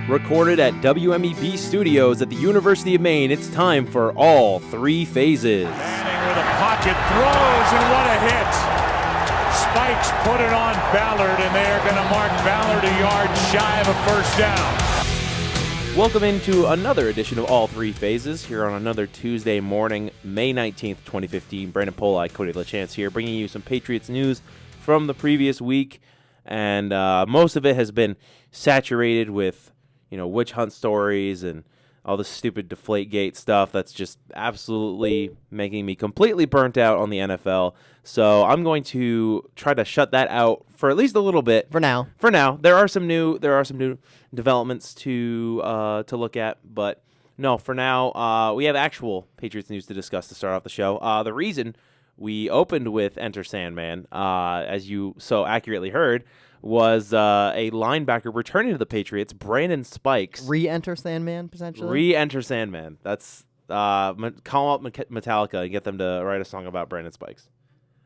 Recorded at WMEB Studios at the University of Maine, it's time for All Three Phases. Manning with a pocket throws, and what a hit. Spikes put it on Ballard, and they are going to mark Ballard a yard shy of a first down. Welcome into another edition of All Three Phases here on another Tuesday morning, May 19th, 2015. Brandon Polai, Cody LaChance here, bringing you some Patriots news from the previous week. And most of it has been saturated with witch hunt stories and all the stupid DeflateGate stuff that's just absolutely making me completely burnt out on the NFL. So I'm going to try to shut that out for at least a little bit. For now, there are some new developments to look at, but no, for now we have actual Patriots news to discuss to start off the show. The reason we opened with Enter Sandman, as you so accurately heard, was a linebacker returning to the Patriots, Brandon Spikes. Re-enter Sandman, potentially? Re-enter Sandman. That's call up Metallica and get them to write a song about Brandon Spikes.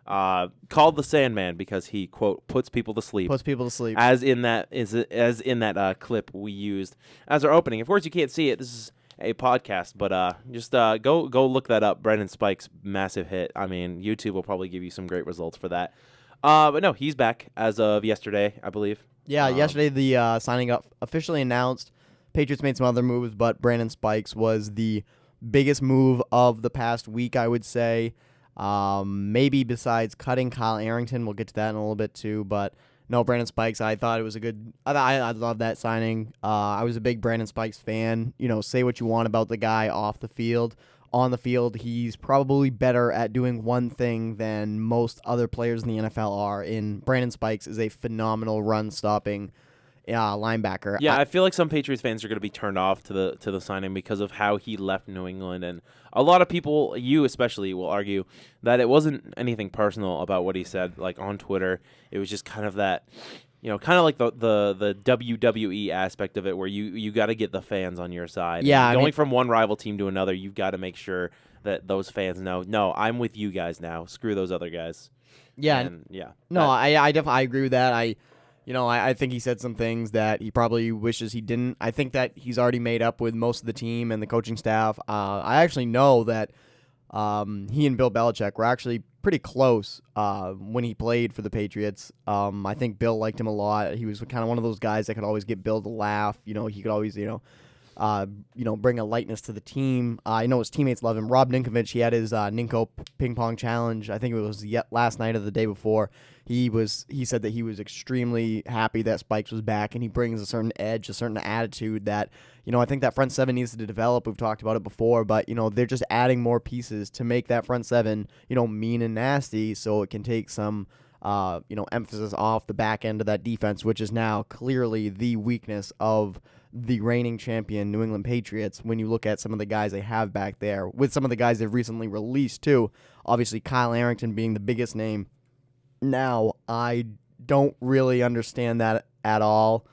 Called the Sandman because he, quote, puts people to sleep. As in that clip we used as our opening. Of course, you can't see it. This is a podcast, but just go look that up. Brandon Spikes, massive hit. I mean, YouTube will probably give you some great results for that. But no, he's back as of yesterday, I believe. Yeah, yesterday the signing up officially announced. Patriots made some other moves, but Brandon Spikes was the biggest move of the past week, I would say. Maybe besides cutting Kyle Arrington. We'll get to that in a little bit too, but no, Brandon Spikes, I thought it was a good – I love that signing. I was a big Brandon Spikes fan. Say what you want about the guy off the field. On the field, he's probably better at doing one thing than most other players in the NFL are. Brandon Spikes is a phenomenal run-stopping linebacker. Yeah, I feel like some Patriots fans are going to be turned off to the signing because of how he left New England, and a lot of people, you especially, will argue that it wasn't anything personal about what he said, like on Twitter. It was just kind of that, kind of like the WWE aspect of it, where you got to get the fans on your side. Yeah, going from one rival team to another, you've got to make sure that those fans know, no, I'm with you guys now. Screw those other guys. Yeah, I definitely agree with that. I think he said some things that he probably wishes he didn't. I think that he's already made up with most of the team and the coaching staff. I actually know that he and Bill Belichick were actually pretty close when he played for the Patriots. I think Bill liked him a lot. He was kind of one of those guys that could always get Bill to laugh. He could always, bring a lightness to the team. I know his teammates love him. Rob Ninkovich, he had his Ninko ping pong challenge. I think it was last night or the day before. He said that he was extremely happy that Spikes was back, and he brings a certain edge, a certain attitude that, I think that front seven needs to develop. We've talked about it before, but, they're just adding more pieces to make that front seven, mean and nasty, so it can take some, emphasis off the back end of that defense, which is now clearly the weakness of the reigning champion New England Patriots when you look at some of the guys they have back there, with some of the guys they've recently released too. Obviously, Kyle Arrington being the biggest name. Now, I don't really understand that at all.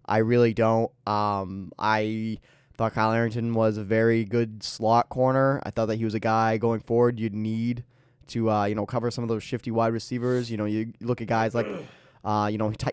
I really don't. I thought Kyle Arrington was a very good slot corner. I thought that he was a guy going forward you'd need to cover some of those shifty wide receivers. You look at guys like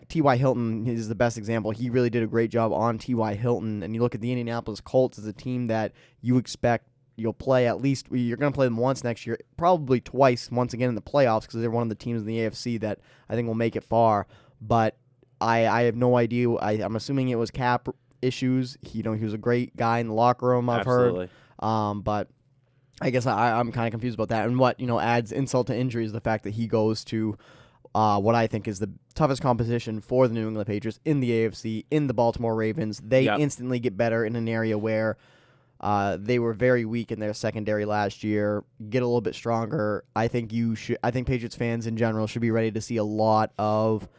T.Y. Hilton is the best example. He really did a great job on T.Y. Hilton. And you look at the Indianapolis Colts as a team that you expect you'll play at least. You're going to play them once next year, probably twice once again in the playoffs, because they're one of the teams in the AFC that I think will make it far. But I have no idea. I'm assuming it was cap issues. He was a great guy in the locker room, I've heard. But I guess I'm kind of confused about that. And what adds insult to injury is the fact that he goes to what I think is the toughest competition for the New England Patriots in the AFC, in the Baltimore Ravens. They instantly get better in an area where they were very weak in their secondary last year. Get a little bit stronger. I think Patriots fans in general should be ready to see a lot of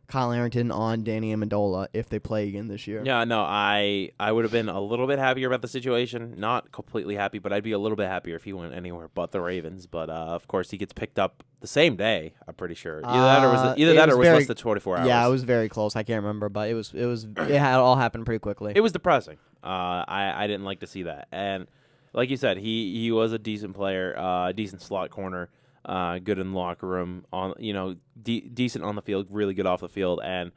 Kyle Arrington on Danny Amendola if they play again this year. Yeah, no, I would have been a little bit happier about the situation. Not completely happy, but I'd be a little bit happier if he went anywhere but the Ravens. But of course, he gets picked up the same day. I'm pretty sure either that or was less than 24 hours. Yeah, it was very close. I can't remember, but it had all happened pretty quickly. It was depressing. I didn't like to see that. And like you said, he was a decent player, decent slot corner. Good in the locker room, decent on the field, really good off the field, and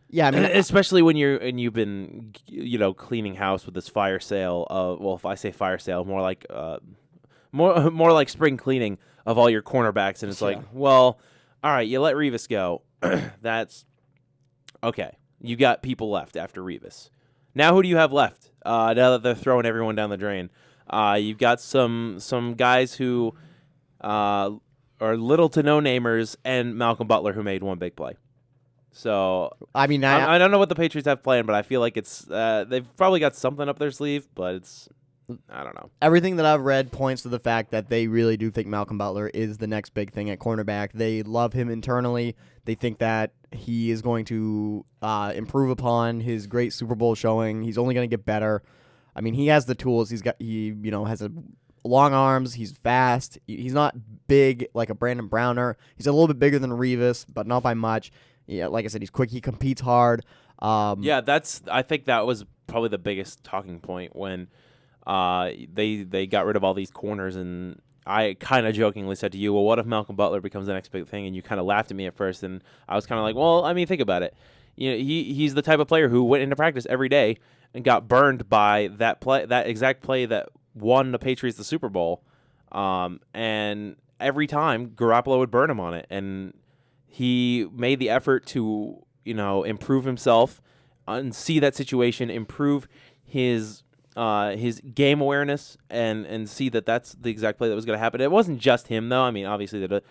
Yeah, I mean, especially when you've been cleaning house with this fire sale. If I say fire sale, more like more like spring cleaning of all your cornerbacks, and it's like, well, all right, you let Revis go. That's okay. You got people left after Revis. Now who do you have left? Now that they're throwing everyone down the drain, you've got some guys who are little to no namers, and Malcolm Butler, who made one big play. So I mean, I don't know what the Patriots have planned, but I feel like it's they've probably got something up their sleeve, but I don't know. Everything that I've read points to the fact that they really do think Malcolm Butler is the next big thing at cornerback. They love him internally. They think that he is going to improve upon his great Super Bowl showing. He's only going to get better. I mean, he has the tools. He has long arms. He's fast. He's not big like a Brandon Browner. He's a little bit bigger than Revis, but not by much. Yeah, like I said, he's quick. He competes hard. I think that was probably the biggest talking point when they got rid of all these corners, and I kind of jokingly said to you, well, what if Malcolm Butler becomes the next big thing? And you kind of laughed at me at first, and I was kind of like, well, I mean, think about it. He's the type of player who went into practice every day and got burned by that exact play that won the Patriots the Super Bowl, and every time Garoppolo would burn him on it, and he made the effort to, improve himself and see that situation, improve his game awareness, and see that that's the exact play that was going to happen. It wasn't just him, though. I mean, obviously the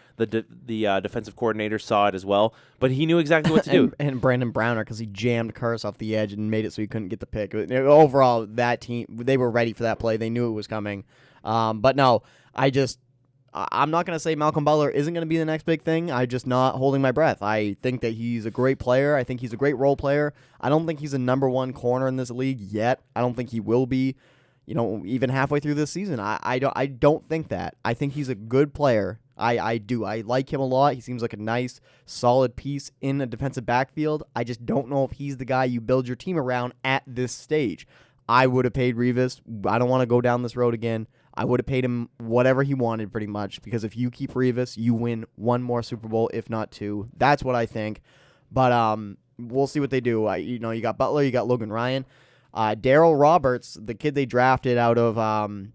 defensive coordinator saw it as well, but he knew exactly what to do. And Brandon Browner, because he jammed Curse off the edge and made it so he couldn't get the pick. Overall, that team, they were ready for that play. They knew it was coming. But no, I'm not going to say Malcolm Butler isn't going to be the next big thing. I'm just not holding my breath. I think that he's a great player. I think he's a great role player. I don't think he's a number one corner in this league yet. I don't think he will be, even halfway through this season. I don't think that. I think he's a good player. I do. I like him a lot. He seems like a nice, solid piece in a defensive backfield. I just don't know if he's the guy you build your team around at this stage. I would have paid Revis. I don't want to go down this road again. I would have paid him whatever he wanted pretty much, because if you keep Revis, you win one more Super Bowl, if not two. That's what I think. But we'll see what they do. You got Butler, you got Logan Ryan. Darryl Roberts, the kid they drafted out of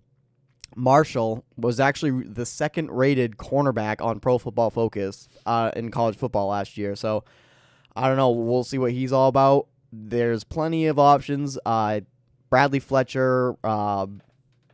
Marshall, was actually the second-rated cornerback on Pro Football Focus in college football last year. So I don't know. We'll see what he's all about. There's plenty of options. Bradley Fletcher,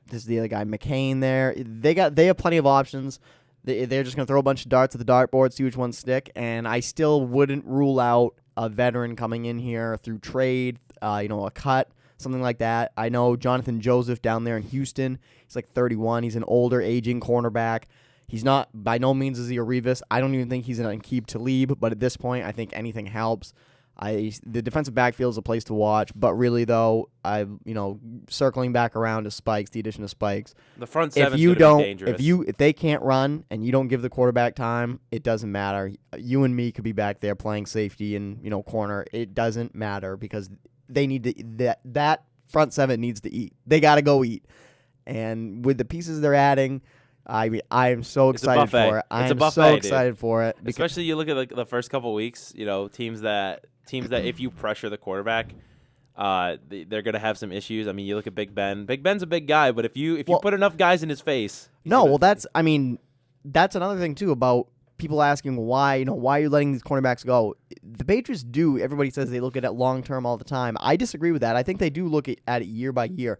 this is the other guy, McCain there. They have plenty of options. They're just going to throw a bunch of darts at the dartboard, see which ones stick, and I still wouldn't rule out a veteran coming in here through trade, a cut, something like that. I know Jonathan Joseph down there in Houston. He's like 31. He's an older, aging cornerback. He's not, by no means is he a Revis. I don't even think he's an Aqib Talib, but at this point, I think anything helps. The defensive backfield is a place to watch, but really though, circling back around to Spikes, the addition of Spikes. The front seven's going to be dangerous. If they can't run and you don't give the quarterback time, it doesn't matter. You and me could be back there playing safety and corner. It doesn't matter because they need to. That front seven needs to eat. They got to go eat, and with the pieces they're adding. I am so excited for it. I'm so excited for it. Especially you look at the first couple weeks, teams that if you pressure the quarterback, they're going to have some issues. I mean, you look at Big Ben. Big Ben's a big guy, but if you put enough guys in his face. That's another thing too about people asking why are you letting these cornerbacks go? The Patriots do. Everybody says they look at it long term all the time. I disagree with that. I think they do look at it year by year.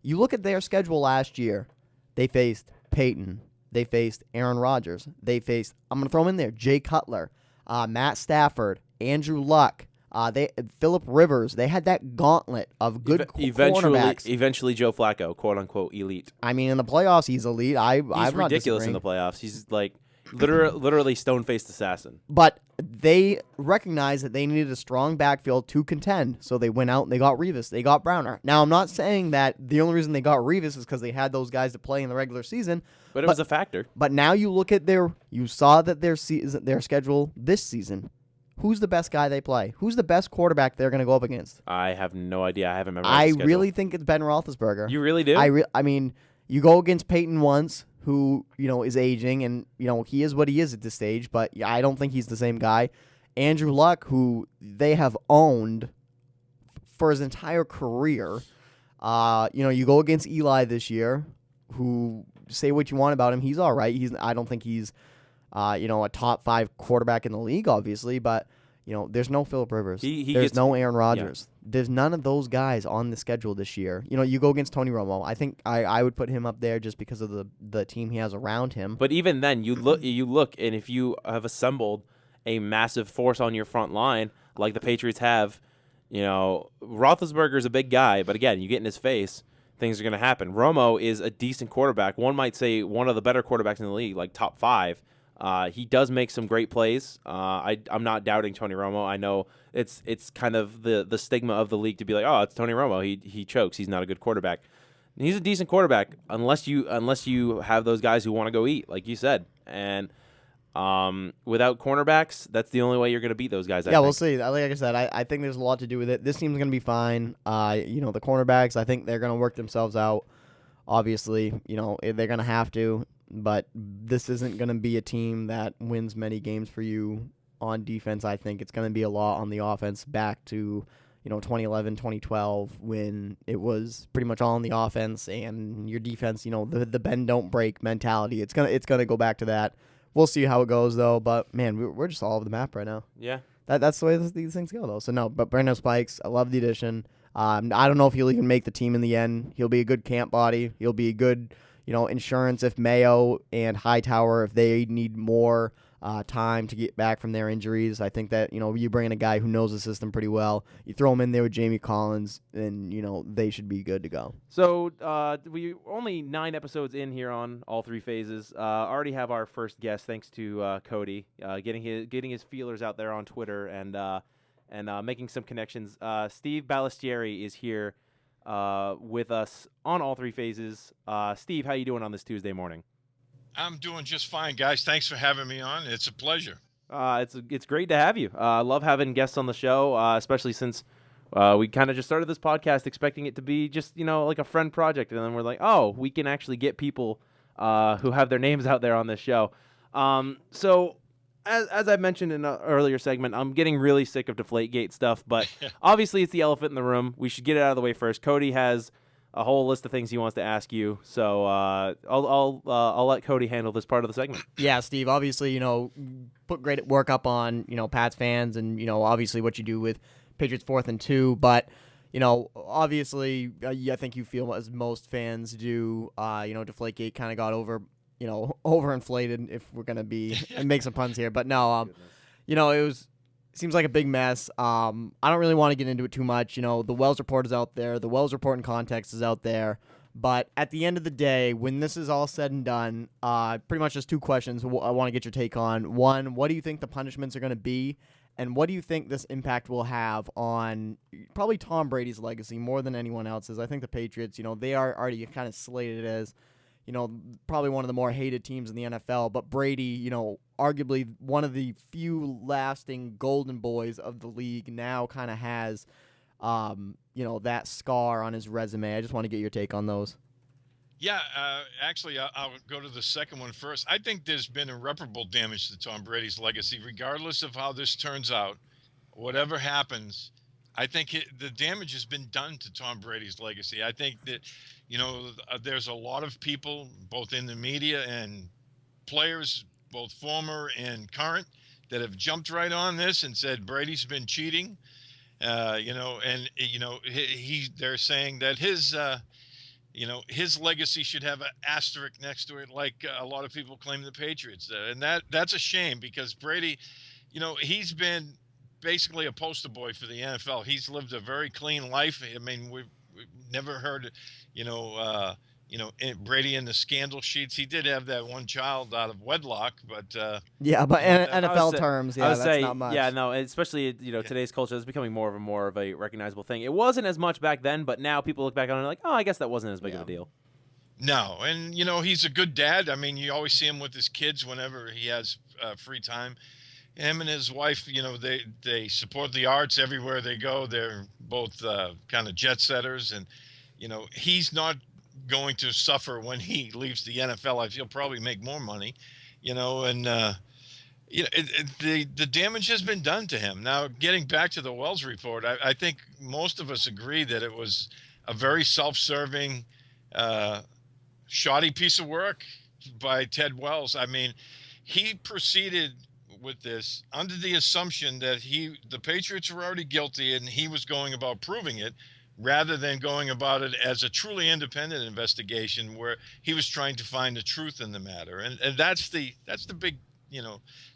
You look at their schedule last year. They faced Peyton. They faced Aaron Rodgers. They faced, I'm going to throw him in there, Jay Cutler, Matt Stafford, Andrew Luck, Phillip Rivers. They had that gauntlet of good cornerbacks. Eventually Joe Flacco, quote-unquote elite. I mean, in the playoffs, he's elite. He's ridiculous in the playoffs. He's like literally stone-faced assassin. But they recognized that they needed a strong backfield to contend, so they went out and they got Revis. They got Browner. Now, I'm not saying that the only reason they got Revis is because they had those guys to play in the regular season. But it was a factor. But now you look at you saw that their schedule this season. Who's the best guy they play? Who's the best quarterback they're going to go up against? I have no idea. I haven't memorized the schedule. I really think it's Ben Roethlisberger. You really do? I mean, you go against Peyton once, who is aging, and he is what he is at this stage. But I don't think he's the same guy. Andrew Luck, who they have owned for his entire career. You go against Eli this year, who, say what you want about him, he's all right. I don't think he's, a top 5 quarterback in the league, obviously, but there's no Phillip Rivers. There's no Aaron Rodgers. Yeah. There's none of those guys on the schedule this year. You go against Tony Romo. I think I would put him up there just because of the team he has around him. But even then, you look, and if you have assembled a massive force on your front line like the Patriots have, Roethlisberger's a big guy, but again, you get in his face, things are going to happen. Romo is a decent quarterback. One might say one of the better quarterbacks in the league, like top 5. He does make some great plays. I'm not doubting Tony Romo. I know it's kind of the stigma of the league to be like, oh, it's Tony Romo. He chokes. He's not a good quarterback. And he's a decent quarterback unless you have those guys who want to go eat, like you said. And without cornerbacks, that's the only way you're going to beat those guys. We'll see. Like I said, I think there's a lot to do with it. This team's going to be fine. The cornerbacks, I think they're going to work themselves out. Obviously, they're going to have to. But this isn't going to be a team that wins many games for you on defense. I think it's going to be a lot on the offense back to 2011, 2012, when it was pretty much all on the offense and your defense, the bend don't break mentality. It's gonna go back to that. We'll see how it goes though. But man, we're just all over the map right now. Yeah, that's the way these things go though. So no, but Brandon Spikes, I love the addition. I don't know if he'll even make the team in the end. He'll be a good camp body. He'll be a good insurance if Mayo and Hightower, if they need more time to get back from their injuries. I think that, you bring in a guy who knows the system pretty well. You throw him in there with Jamie Collins, and, they should be good to go. So we only 9 episodes in here on all 3 phases. Already have our first guest, thanks to Cody, getting his feelers out there on Twitter and making some connections. Steve Balestrieri is here with us on all 3 phases. Steve, how you doing on this Tuesday morning? I'm doing just fine, guys. Thanks for having me on. It's a pleasure. It's great to have you. I love having guests on the show, especially since we kind of just started this podcast expecting it to be just, like a friend project. And then we're like, oh, we can actually get people who have their names out there on this show. So as I mentioned in an earlier segment, I'm getting really sick of DeflateGate stuff, but obviously it's the elephant in the room. We should get it out of the way first. Cody has a whole list of things he wants to ask you, so I'll let Cody handle this part of the segment. Yeah, Steve, obviously, put great work up on, Pats fans and, obviously what you do with Patriots 4th and 2, but, obviously, I think you feel as most fans do, DeflateGate kind of got overinflated, if we're going to be, and make some puns here, but no, it seems like a big mess. I don't really want to get into it too much. The Wells report is out there. The Wells report in context is out there. But at the end of the day, when this is all said and done, pretty much just 2 questions I want to get your take on. One, what do you think the punishments are going to be? And what do you think this impact will have on probably Tom Brady's legacy more than anyone else's? I think the Patriots, they are already kind of slated as, probably one of the more hated teams in the NFL. But Brady, arguably one of the few lasting golden boys of the league, now kind of has, that scar on his resume. I just want to get your take on those. Yeah, actually, I'll go to the second one first. I think there's been irreparable damage to Tom Brady's legacy, regardless of how this turns out. Whatever happens, I think the damage has been done to Tom Brady's legacy. I think that, there's a lot of people, both in the media and players, both former and current, that have jumped right on this and said Brady's been cheating. They're saying that his legacy should have an asterisk next to it, like a lot of people claim the Patriots. And that's a shame, because Brady, he's been basically a poster boy for the NFL. He's lived a very clean life. I mean, we've never heard, Brady in the scandal sheets. He did have that one child out of wedlock, but but NFL terms, that's not much. Yeah, no, especially today's culture is becoming more of a recognizable thing. It wasn't as much back then, but now people look back on it like, oh, I guess that wasn't as big of a deal. No, and he's a good dad. I mean, you always see him with his kids whenever he has free time. Him and his wife, they support the arts everywhere they go. They're both kind of jet setters, and he's not going to suffer when he leaves the NFL. I feel probably make more money, and The damage has been done to him. Now, getting back to the Wells report, I think most of us agree that it was a very self-serving, uh, shoddy piece of work by Ted Wells. I mean, he proceeded with this under the assumption that the Patriots were already guilty and he was going about proving it, rather than going about it as a truly independent investigation where he was trying to find the truth in the matter. And that's the big,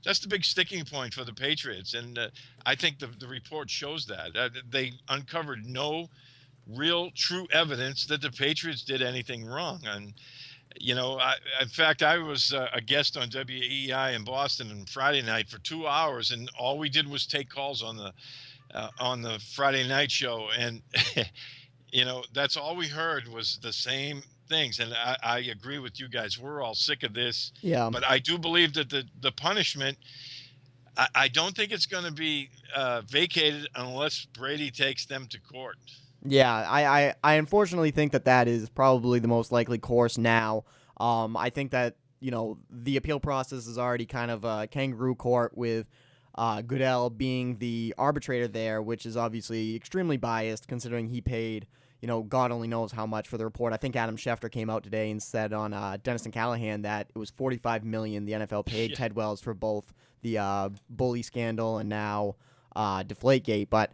that's the big sticking point for the Patriots. And I think the report shows that they uncovered no real true evidence that the Patriots did anything wrong. And in fact, I was a guest on WEI in Boston on Friday night for 2 hours, and all we did was take calls on the Friday night show, and that's all we heard was the same things. And I agree with you guys. We're all sick of this. Yeah. But I do believe that the punishment, I don't think it's going to be vacated unless Brady takes them to court. Yeah, I unfortunately think that is probably the most likely course now. I think that, the appeal process is already kind of a kangaroo court with Goodell being the arbitrator there, which is obviously extremely biased considering he paid, God only knows how much for the report. I think Adam Schefter came out today and said on Dennis and Callahan that it was $45 million the NFL paid Ted Wells for both the bully scandal and now DeflateGate. But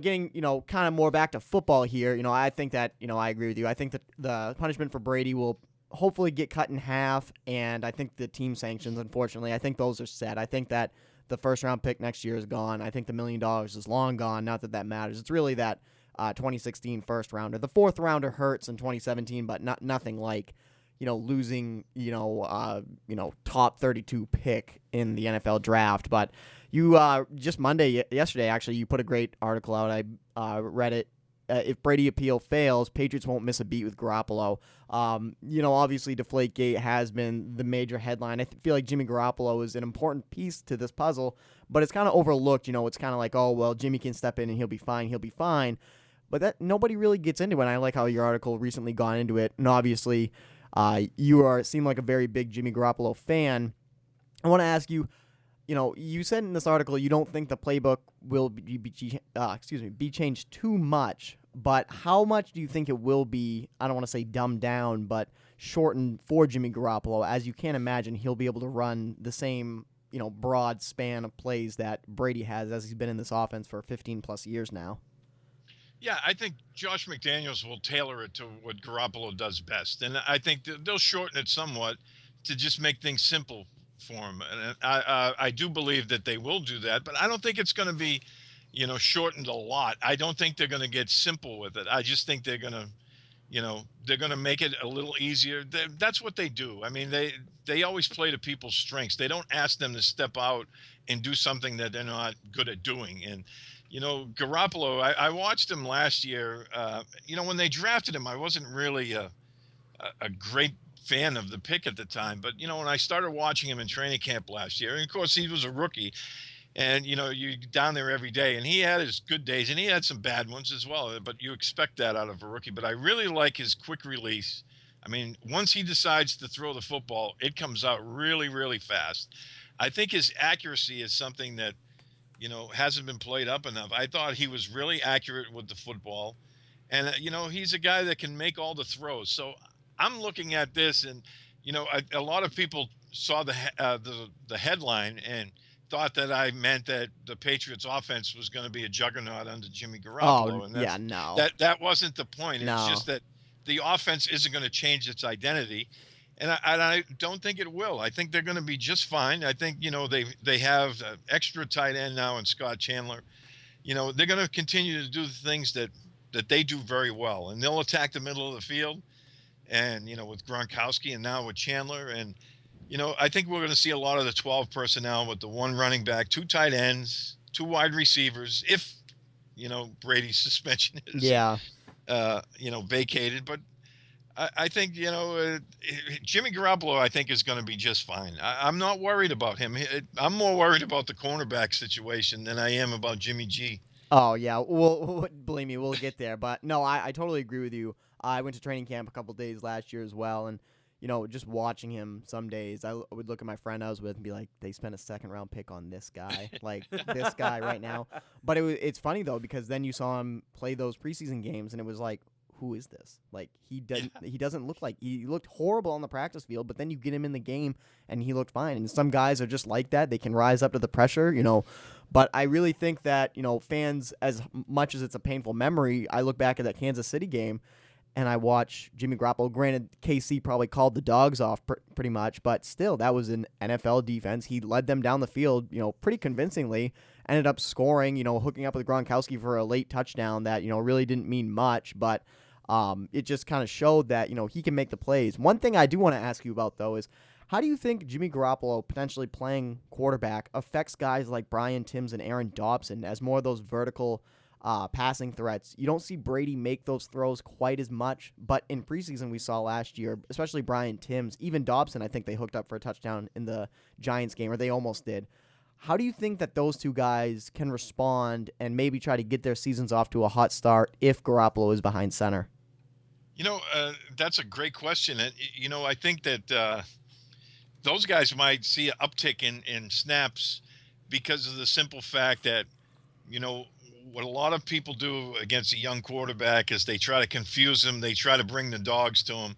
getting, kind of more back to football here, I think that, I agree with you. I think that the punishment for Brady will hopefully get cut in half, and I think the team sanctions, unfortunately, I think those are set. I think that the first-round pick next year is gone. I think the $1 million is long gone, not that matters. It's really that 2016 first-rounder. The fourth-rounder hurts in 2017, but nothing like, losing, top 32 pick in the NFL draft. But you just yesterday, actually, you put a great article out. I read it. If Brady appeal fails, Patriots won't miss a beat with Garoppolo. Obviously DeflateGate has been the major headline. I feel like Jimmy Garoppolo is an important piece to this puzzle, but it's kind of overlooked. It's kind of like, oh, well, Jimmy can step in and he'll be fine. But that nobody really gets into it. And I like how your article recently gone into it. And obviously, you seem like a very big Jimmy Garoppolo fan. I want to ask you, you said in this article you don't think the playbook will be changed too much, but how much do you think it will be, I don't want to say dumbed down, but shortened for Jimmy Garoppolo? As you can't imagine, he'll be able to run the same, broad span of plays that Brady has as he's been in this offense for 15-plus years now. Yeah, I think Josh McDaniels will tailor it to what Garoppolo does best. And I think they'll shorten it somewhat to just make things simple for him. And I do believe that they will do that, but I don't think it's going to be, shortened a lot. I don't think they're going to get simple with it. I just think they're going to make it a little easier. That's what they do. I mean, they always play to people's strengths. They don't ask them to step out and do something that they're not good at doing. And, Garoppolo, I watched him last year. When they drafted him, I wasn't really a great fan of the pick at the time. But, when I started watching him in training camp last year, and of course he was a rookie, and, you're down there every day, and he had his good days and he had some bad ones as well. But you expect that out of a rookie. But I really like his quick release. I mean, once he decides to throw the football, it comes out really, really fast. I think his accuracy is something that, hasn't been played up enough. I thought he was really accurate with the football. And, he's a guy that can make all the throws. So I'm looking at this and, a lot of people saw the headline and thought that I meant that the Patriots offense was going to be a juggernaut under Jimmy Garoppolo. Oh, and yeah, no. That wasn't the point. No. It's just that the offense isn't going to change its identity. And I don't think it will. I think they're going to be just fine. I think, they have an extra tight end now in Scott Chandler. They're going to continue to do the things that they do very well. And they'll attack the middle of the field and, with Gronkowski and now with Chandler. And, I think we're going to see a lot of the 12 personnel with the one running back, two tight ends, two wide receivers, if, Brady's suspension is, vacated. But I think, Jimmy Garoppolo, I think, is going to be just fine. I'm not worried about him. I'm more worried about the cornerback situation than I am about Jimmy G. Oh, yeah. Believe me, we'll get there. But, no, I totally agree with you. I went to training camp a couple days last year as well. And, just watching him some days, I would look at my friend I was with and be like, they spent a second-round pick on this guy, like this guy right now. But it's funny, though, because then you saw him play those preseason games, and it was like, who is this? Like, he doesn't look like – he looked horrible on the practice field, but then you get him in the game, and he looked fine. And some guys are just like that. They can rise up to the pressure, But I really think that, fans, as much as it's a painful memory, I look back at that Kansas City game, and I watch Jimmy Garoppolo. Granted, KC probably called the dogs off pretty much, but still, that was an NFL defense. He led them down the field, pretty convincingly. Ended up scoring, hooking up with Gronkowski for a late touchdown that, really didn't mean much, but it just kind of showed that, he can make the plays. One thing I do want to ask you about, though, is how do you think Jimmy Garoppolo potentially playing quarterback affects guys like Brian Timms and Aaron Dobson as more of those vertical passing threats? You don't see Brady make those throws quite as much, but in preseason we saw last year, especially Brian Timms, even Dobson, I think they hooked up for a touchdown in the Giants game, or they almost did. How do you think that those two guys can respond and maybe try to get their seasons off to a hot start if Garoppolo is behind center? That's a great question. And, I think that those guys might see an uptick in snaps because of the simple fact that, what a lot of people do against a young quarterback is they try to confuse him. They try to bring the dogs to him,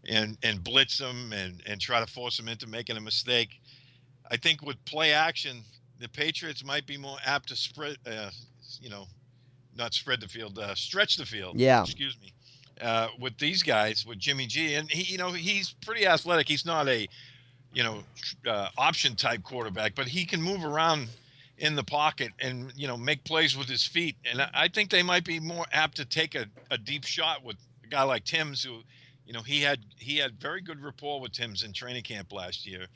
and blitz him and try to force him into making a mistake. I think with play action, the Patriots might be more apt to spread, not spread the field, stretch the field. Yeah. Excuse me. With these guys, with Jimmy G, and he's pretty athletic. He's not a, option type quarterback, but he can move around in the pocket and, make plays with his feet. And I think they might be more apt to take a deep shot with a guy like Timms, who, he had very good rapport with Timms in training camp last year.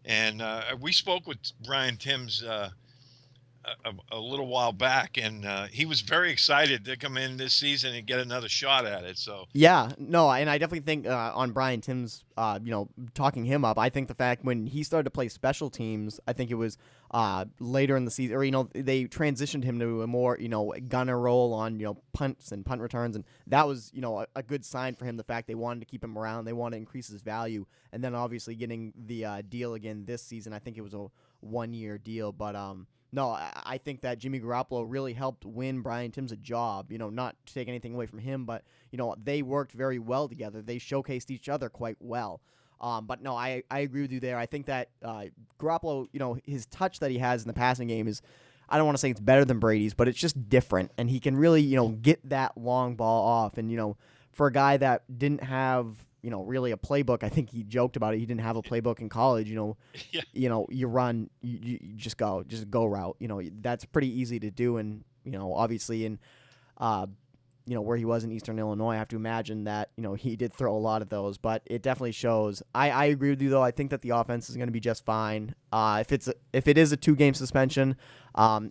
And we spoke with Brian Timms a little while back, and he was very excited to come in this season and get another shot at it. So yeah, no, and I definitely think on Brian Timms, talking him up, I think the fact when he started to play special teams, I think it was later in the season, or they transitioned him to a more gunner role on punts and punt returns, and that was a good sign for him. The fact they wanted to keep him around, they wanted to increase his value, and then obviously getting the deal again this season. I think it was a 1-year deal, but no, I think that Jimmy Garoppolo really helped win Brian Timms a job. Not to take anything away from him, but they worked very well together. They showcased each other quite well. But no, I agree with you there. I think that Garoppolo, his touch that he has in the passing game is, I don't want to say it's better than Brady's, but it's just different, and he can really get that long ball off. And for a guy that didn't have really a playbook, I think he joked about it. He didn't have a playbook in college. Yeah. You run, you just go route. That's pretty easy to do, and obviously in where he was in Eastern Illinois, I have to imagine that, he did throw a lot of those, but it definitely shows. I agree with you, though. I think that the offense is going to be just fine. If it is a 2-game suspension,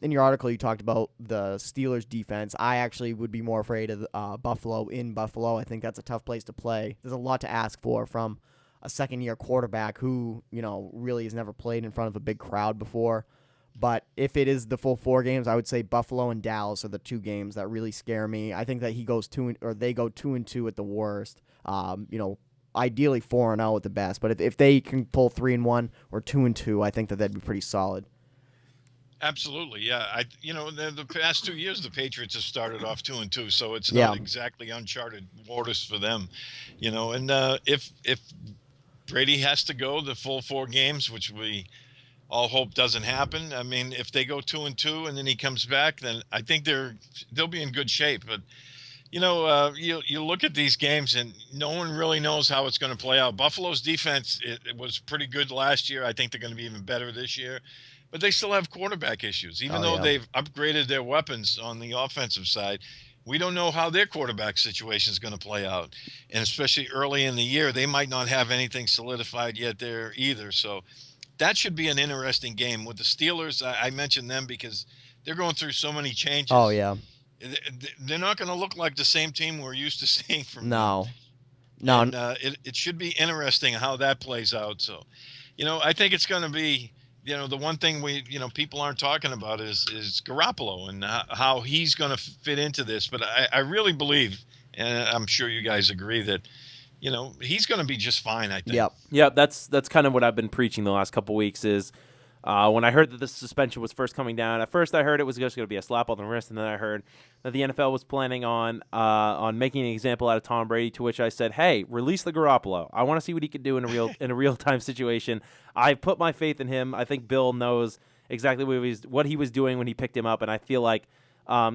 in your article you talked about the Steelers defense. I actually would be more afraid of Buffalo in Buffalo. I think that's a tough place to play. There's a lot to ask for from a second-year quarterback who, really has never played in front of a big crowd before. But if it is the full 4 games, I would say Buffalo and Dallas are the 2 games that really scare me. I think that they go 2-2 at the worst. Ideally 4-0 at the best. But if they can pull 3-1 or 2-2, I think that'd be pretty solid. Absolutely, yeah. The past 2 years, the Patriots have started off 2-2, so it's not exactly uncharted waters for them. And if Brady has to go the full 4 games, which we all hope doesn't happen. I mean, if they go 2-2 and then he comes back, then I think they'll be in good shape. But you look at these games and no one really knows how it's going to play out. Buffalo's defense it was pretty good last year. I think they're going to be even better this year. But they still have quarterback issues, even though they've upgraded their weapons on the offensive side. We don't know how their quarterback situation is going to play out, and especially early in the year, they might not have anything solidified yet there either. So that should be an interesting game. With the Steelers, I mentioned them because they're going through so many changes. Oh, yeah. They're not going to look like the same team we're used to seeing from them. No. And, it should be interesting how that plays out. So, I think it's going to be, the one thing people aren't talking about is Garoppolo and how he's going to fit into this. But I really believe, and I'm sure you guys agree, that he's going to be just fine, I think. Yep. Yeah, that's kind of what I've been preaching the last couple weeks is when I heard that the suspension was first coming down. At first, I heard it was just going to be a slap on the wrist, and then I heard that the NFL was planning on making an example out of Tom Brady. To which I said, "Hey, release the Garoppolo. I want to see what he could do in a real time situation." I put my faith in him. I think Bill knows exactly what he was doing when he picked him up, and I feel like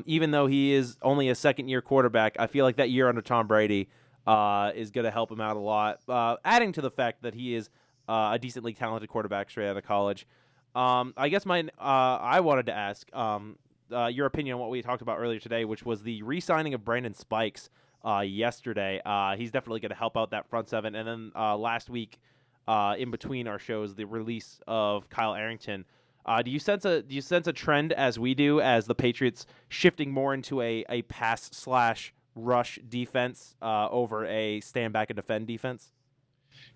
even though he is only a second-year quarterback, I feel like that year under Tom Brady is going to help him out a lot. Adding to the fact that he is a decently talented quarterback straight out of college. I guess I wanted to ask your opinion on what we talked about earlier today, which was the re-signing of Brandon Spikes yesterday. He's definitely going to help out that front seven. And then last week, in between our shows, the release of Kyle Arrington. Do you sense a trend as we do, as the Patriots shifting more into a pass/rush defense over a stand back and defend defense?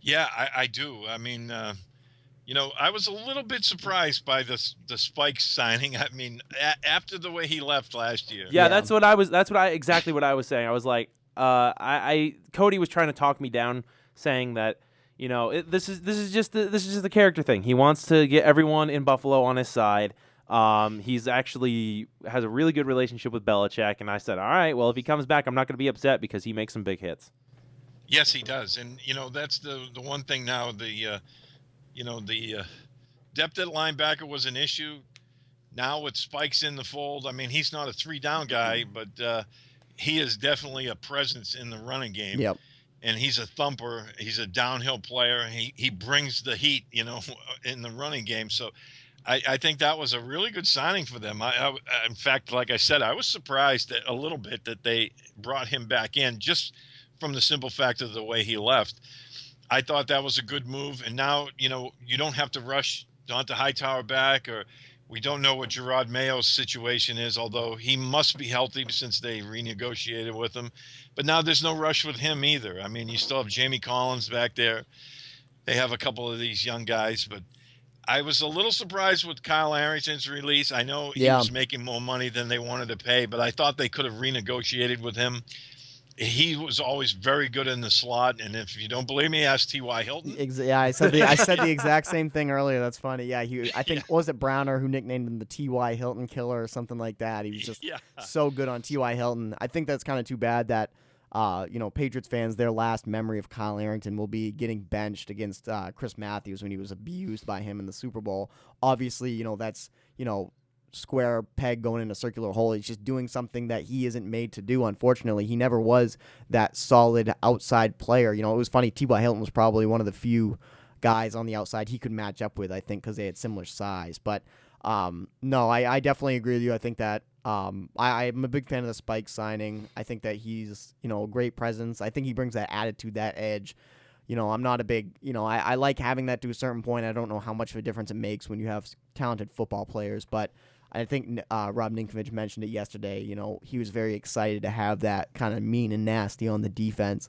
Yeah, I do. I mean, I was a little bit surprised by the Spikes signing. I mean, after the way he left last year. Yeah, that's exactly what I was saying. I was like, Cody was trying to talk me down, saying that this is just the character thing. He wants to get everyone in Buffalo on his side. He's actually has a really good relationship with Belichick, and I said, all right, well, if he comes back, I'm not going to be upset because he makes some big hits. Yes, he does, and that's the one thing now. The depth at linebacker was an issue. Now with Spikes in the fold, I mean, he's not a 3-down guy, but he is definitely a presence in the running game. Yep. And he's a thumper. He's a downhill player. He brings the heat, in the running game. So I think that was a really good signing for them. In fact, like I said, I was surprised a little bit that they brought him back in just from the simple fact of the way he left. I thought that was a good move. And now, you don't have to rush Dante Hightower back, or we don't know what Gerard Mayo's situation is, although he must be healthy since they renegotiated with him. But now there's no rush with him either. I mean, you still have Jamie Collins back there. They have a couple of these young guys, but I was a little surprised with Kyle Arrington's release. I know he was making more money than they wanted to pay, but I thought they could have renegotiated with him. He was always very good in the slot, and if you don't believe me, ask T.Y. Hilton. Yeah, I said the exact same thing earlier. That's funny. Yeah, I think was it Browner who nicknamed him the T.Y. Hilton killer or something like that. He was just so good on T.Y. Hilton. I think that's kind of too bad that Patriots fans, their last memory of Kyle Arrington will be getting benched against Chris Matthews when he was abused by him in the Super Bowl. Obviously, that's square peg going in a circular hole. He's just doing something that he isn't made to do. Unfortunately, he never was that solid outside player. It was funny. T.Y. Hilton was probably one of the few guys on the outside he could match up with, I think, because they had similar size. But no, I definitely agree with you. I think that I'm a big fan of the Spike signing. I think that he's a great presence. I think he brings that attitude, that edge. I'm not a big, I like having that to a certain point. I don't know how much of a difference it makes when you have talented football players, but I think Rob Ninkovich mentioned it yesterday. He was very excited to have that kind of mean and nasty on the defense.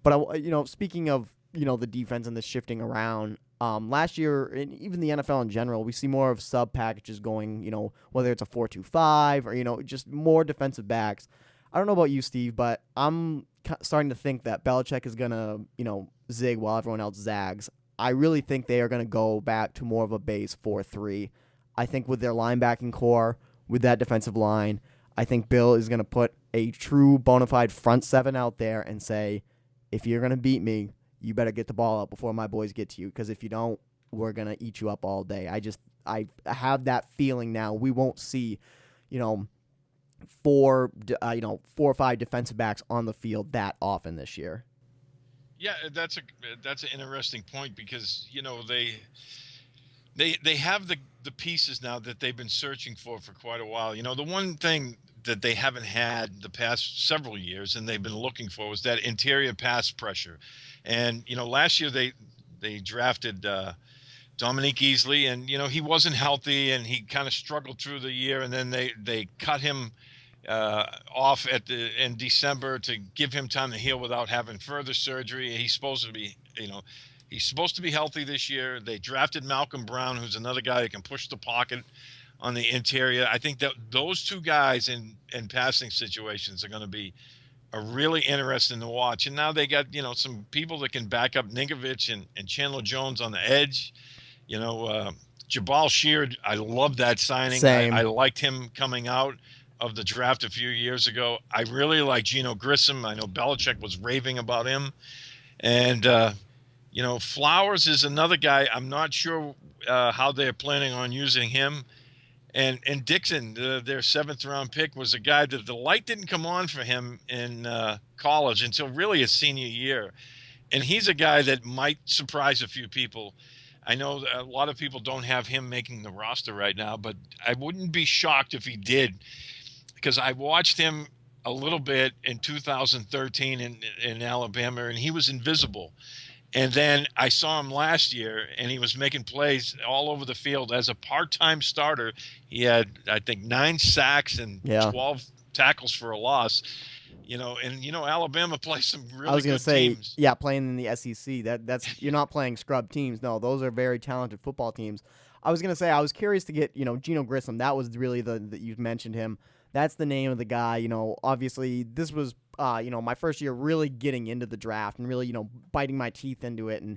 But, speaking of, the defense and the shifting around, last year, and even the NFL in general, we see more of sub packages going, whether it's a 4-2-5 or, just more defensive backs. I don't know about you, Steve, but I'm starting to think that Belichick is going to, zig while everyone else zags. I really think they are going to go back to more of a base 4-3. I think with their linebacking core, with that defensive line, I think Bill is going to put a true bona fide front seven out there and say, if you're going to beat me, you better get the ball out before my boys get to you, because if you don't, we're going to eat you up all day. I have that feeling now. We won't see, 4 or 5 defensive backs on the field that often this year. Yeah, that's an interesting point because, they have the pieces now that they've been searching for quite a while. The one thing that they haven't had the past several years and they've been looking for was that interior pass pressure. And, last year they drafted Dominique Easley, and, he wasn't healthy and he kind of struggled through the year. And then they cut him off in December to give him time to heal without having further surgery. He's supposed to be, he's supposed to be healthy this year. They drafted Malcolm Brown, who's another guy that can push the pocket on the interior. I think that those two guys in passing situations are going to be are really interesting to watch. And now they got, some people that can back up Ninkovich and Chandler Jones on the edge. Jabal Sheard, I love that signing. Same. I liked him coming out of the draft a few years ago. I really like Geno Grissom. I know Belichick was raving about him. And, Flowers is another guy. I'm not sure how they're planning on using him. And Dixon, their 7th-round pick, was a guy that the light didn't come on for him in college until really his senior year. And he's a guy that might surprise a few people. I know a lot of people don't have him making the roster right now, but I wouldn't be shocked if he did, because I watched him a little bit in 2013 in Alabama, and he was invisible. And then I saw him last year, and he was making plays all over the field as a part-time starter. He had, I think, 9 sacks and 12 tackles for a loss. Alabama plays some really good teams. Yeah, playing in the SEC. That's you're not playing scrub teams. No, those are very talented football teams. I was going to say, I was curious to get, Geno Grissom. That was really that you mentioned him. That's the name of the guy. Obviously this was, my first year really getting into the draft and really, biting my teeth into it and,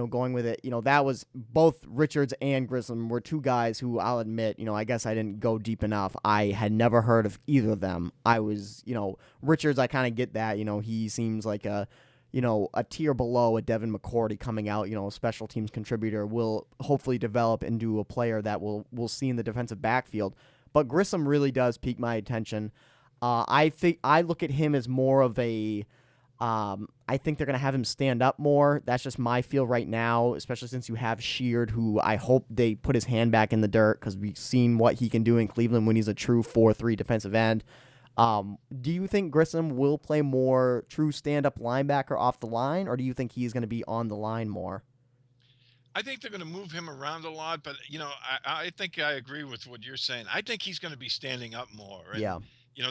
going with it. That was both Richards and Grissom were 2 guys who I'll admit, I guess I didn't go deep enough. I had never heard of either of them. I was, Richards, I kind of get that. He seems like a tier below a Devin McCourty coming out, a special teams contributor, will hopefully develop into a player that we'll see in the defensive backfield. But Grissom really does pique my attention. I think I look at him as more of a I think they're going to have him stand up more. That's just my feel right now, especially since you have Sheard, who I hope they put his hand back in the dirt, because we've seen what he can do in Cleveland when he's a true 4-3 defensive end. Do you think Grissom will play more true stand-up linebacker off the line, or do you think he's going to be on the line more? I think they're going to move him around a lot, but, I think I agree with what you're saying. I think he's going to be standing up more. And, yeah.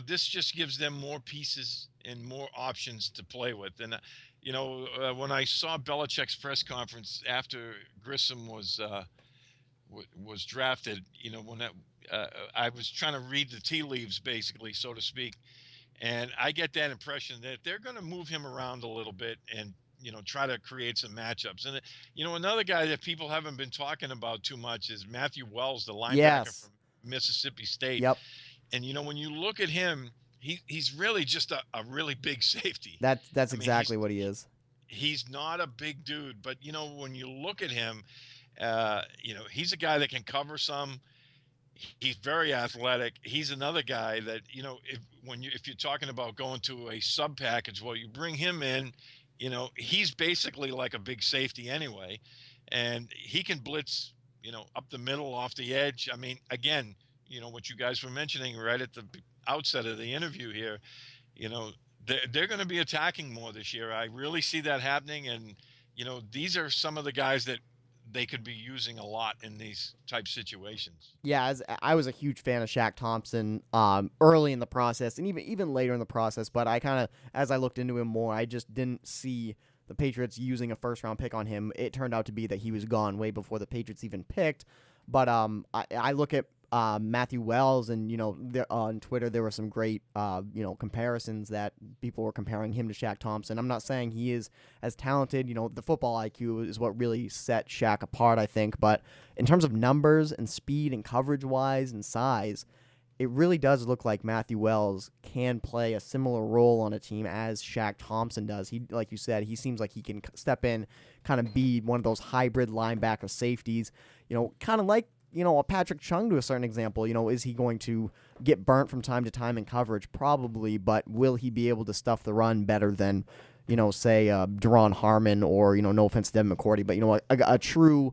This just gives them more pieces and more options to play with. And, when I saw Belichick's press conference after Grissom was drafted, when I was trying to read the tea leaves, basically, so to speak. And I get that impression that they're going to move him around a little bit and, try to create some matchups. And, another guy that people haven't been talking about too much is Matthew Wells, the linebacker from Mississippi State. Yep. And, when you look at him, he's really just a really big safety. That's exactly what he is. He's not a big dude, but, when you look at him, he's a guy that can cover some. He's very athletic. He's another guy that, if you're talking about going to a sub package, well, you bring him in, he's basically like a big safety anyway, and he can blitz, up the middle, off the edge. I mean, again, what you guys were mentioning right at the outset of the interview here, they're going to be attacking more this year. I really see that happening. And, these are some of the guys that they could be using a lot in these type situations. Yeah, I was a huge fan of Shaq Thompson early in the process and even later in the process, but I kind of, as I looked into him more, I just didn't see the Patriots using a first-round pick on him. It turned out to be that he was gone way before the Patriots even picked. But I look at Matthew Wells, and on Twitter there were some great comparisons that people were comparing him to Shaq Thompson. I'm not saying he is as talented. The football IQ is what really set Shaq apart, I think. But in terms of numbers and speed and coverage wise and size, it really does look like Matthew Wells can play a similar role on a team as Shaq Thompson does. He, like you said, he seems like he can step in, kind of be one of those hybrid linebacker safeties, kind of like, a Patrick Chung to a certain example. Is he going to get burnt from time to time in coverage? Probably, but will he be able to stuff the run better than, say, Deron Harmon or, no offense to Devin McCourty, but, a true,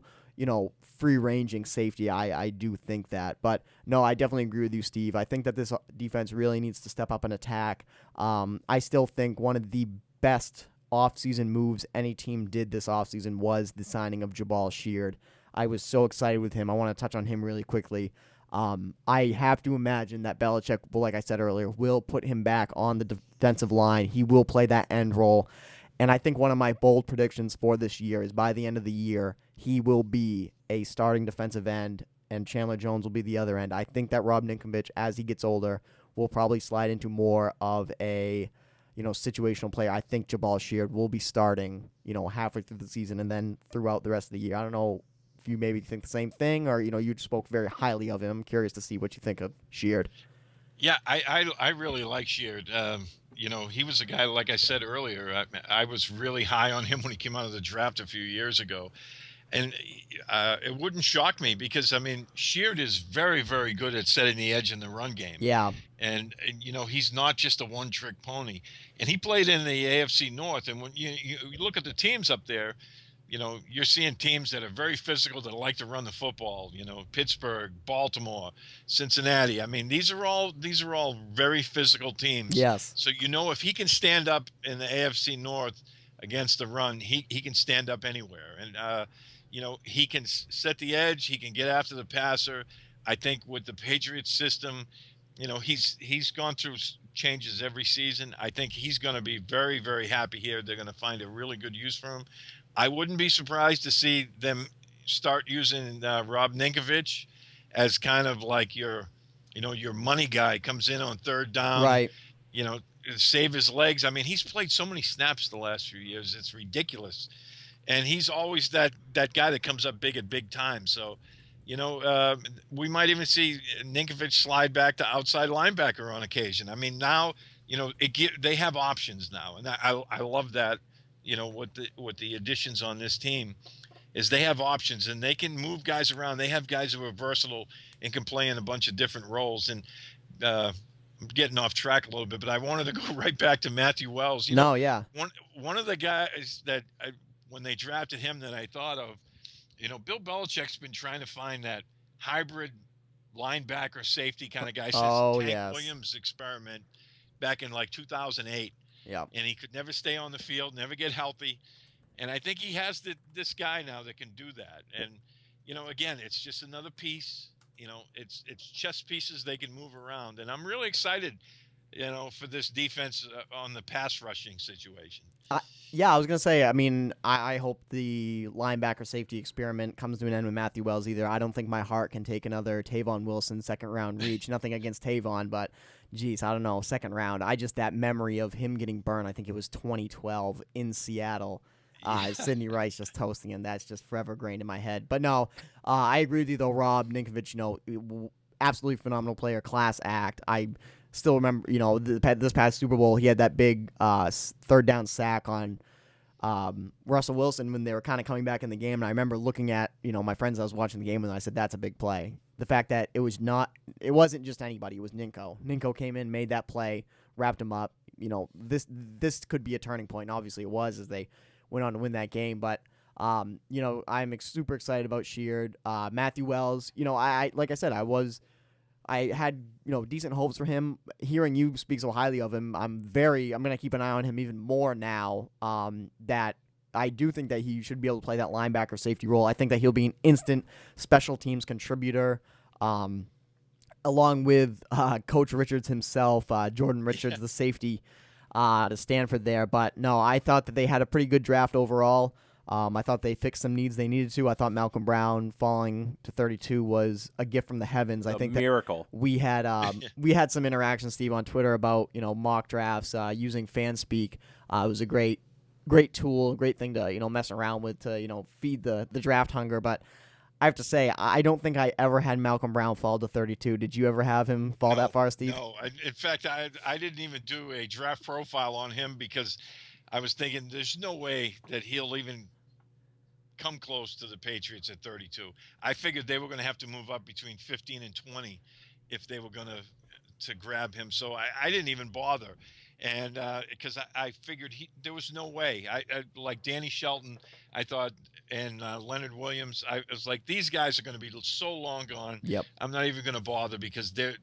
free-ranging safety? I do think that. But, no, I definitely agree with you, Steve. I think that this defense really needs to step up and attack. I still think one of the best offseason moves any team did this offseason was the signing of Jabal Sheard. I was so excited with him. I want to touch on him really quickly. I have to imagine that Belichick, like I said earlier, will put him back on the defensive line. He will play that end role. And I think one of my bold predictions for this year is by the end of the year, he will be a starting defensive end, and Chandler Jones will be the other end. I think that Rob Ninkovich, as he gets older, will probably slide into more of a situational player. I think Jabal Sheard will be starting, halfway through the season and then throughout the rest of the year. I don't know if you maybe think the same thing or, you spoke very highly of him. I'm curious to see what you think of Sheard. Yeah, I really like Sheard. He was a guy, like I said earlier, I was really high on him when he came out of the draft a few years ago. And it wouldn't shock me because, Sheard is very, very good at setting the edge in the run game. Yeah. And he's not just a one-trick pony. And he played in the AFC North. And when you look at the teams up there, you're seeing teams that are very physical, that like to run the football. Pittsburgh, Baltimore, Cincinnati. These are all very physical teams. Yes. So if he can stand up in the AFC North against the run, he can stand up anywhere. And he can set the edge. He can get after the passer. I think with the Patriots system, he's gone through changes every season. I think he's going to be very, very happy here. They're going to find a really good use for him. I wouldn't be surprised to see them start using Rob Ninkovich as kind of like your money guy, comes in on third down, right? Save his legs. He's played so many snaps the last few years. It's ridiculous. And he's always that guy that comes up big at big time. So, we might even see Ninkovich slide back to outside linebacker on occasion. Now, they have options now. And I love that. With the additions on this team is they have options and they can move guys around. They have guys who are versatile and can play in a bunch of different roles. And I'm getting off track a little bit, but I wanted to go right back to Matthew Wells. Yeah. One of the guys that when they drafted him that I thought of, Bill Belichick's been trying to find that hybrid linebacker safety kind of guy since Tank Williams' experiment back in like 2008. Yeah. And he could never stay on the field, never get healthy. And I think he has this guy now that can do that. And, again, it's just another piece. It's chess pieces they can move around. And I'm really excited, for this defense on the pass rushing situation. I was going to say, I hope the linebacker safety experiment comes to an end with Matthew Wells either. I don't think my heart can take another Tavon Wilson second-round reach. Nothing against Tavon, but, geez, I don't know, second round. That memory of him getting burned, I think it was 2012 in Seattle. Sidney Rice just toasting him. That's just forever grained in my head. But, no, I agree with you, though, Rob Ninkovich, absolutely phenomenal player, class act. I still remember, this past Super Bowl, he had that big third down sack on Russell Wilson when they were kind of coming back in the game. And I remember looking at, my friends I was watching the game and I said, that's a big play. The fact that it wasn't just anybody, it was Ninko. Ninko came in, made that play, wrapped him up. This could be a turning point. And obviously it was as they went on to win that game. But, I'm super excited about Sheard. Matthew Wells, like I said, I had, decent hopes for him. Hearing you speak so highly of him, I'm going to keep an eye on him even more now, that I do think that he should be able to play that linebacker safety role. I think that he'll be an instant special teams contributor, along with Coach Richards himself, Jordan Richards, the safety to Stanford there. But no, I thought that they had a pretty good draft overall. I thought they fixed some needs they needed to. I thought Malcolm Brown falling to 32 was a gift from the heavens. I think miracle. We had some interactions, Steve, on Twitter about mock drafts using FanSpeak. It was a great tool, great thing to mess around with to feed the draft hunger. But I have to say, I don't think I ever had Malcolm Brown fall to 32. Did you ever have him fall that far, Steve? No. In fact, I didn't even do a draft profile on him because I was thinking there's no way that he'll even come close to the Patriots at 32. I figured they were going to have to move up between 15 and 20 if they were going to grab him. So I didn't even bother. And because I figured there was no way. I like Danny Shelton, I thought, and Leonard Williams. I was like, these guys are going to be so long gone. Yep. I'm not even going to bother because they're,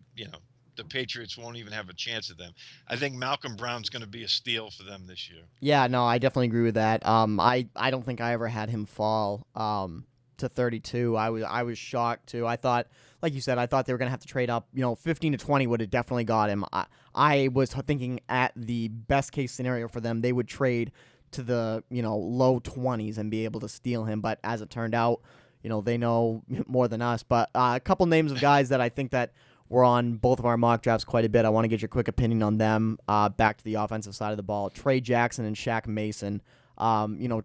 the Patriots won't even have a chance at them. I think Malcolm Brown's going to be a steal for them this year. Yeah, no, I definitely agree with that. I don't think I ever had him fall to 32. I was shocked too. I thought, like you said, I thought they were going to have to trade up. 15 to 20 would have definitely got him. I was thinking at the best case scenario for them, they would trade to the low 20s and be able to steal him. But as it turned out, they know more than us. But a couple names of guys that I think that were on both of our mock drafts quite a bit. I want to get your quick opinion on them. Back to the offensive side of the ball. Trey Jackson and Shaq Mason.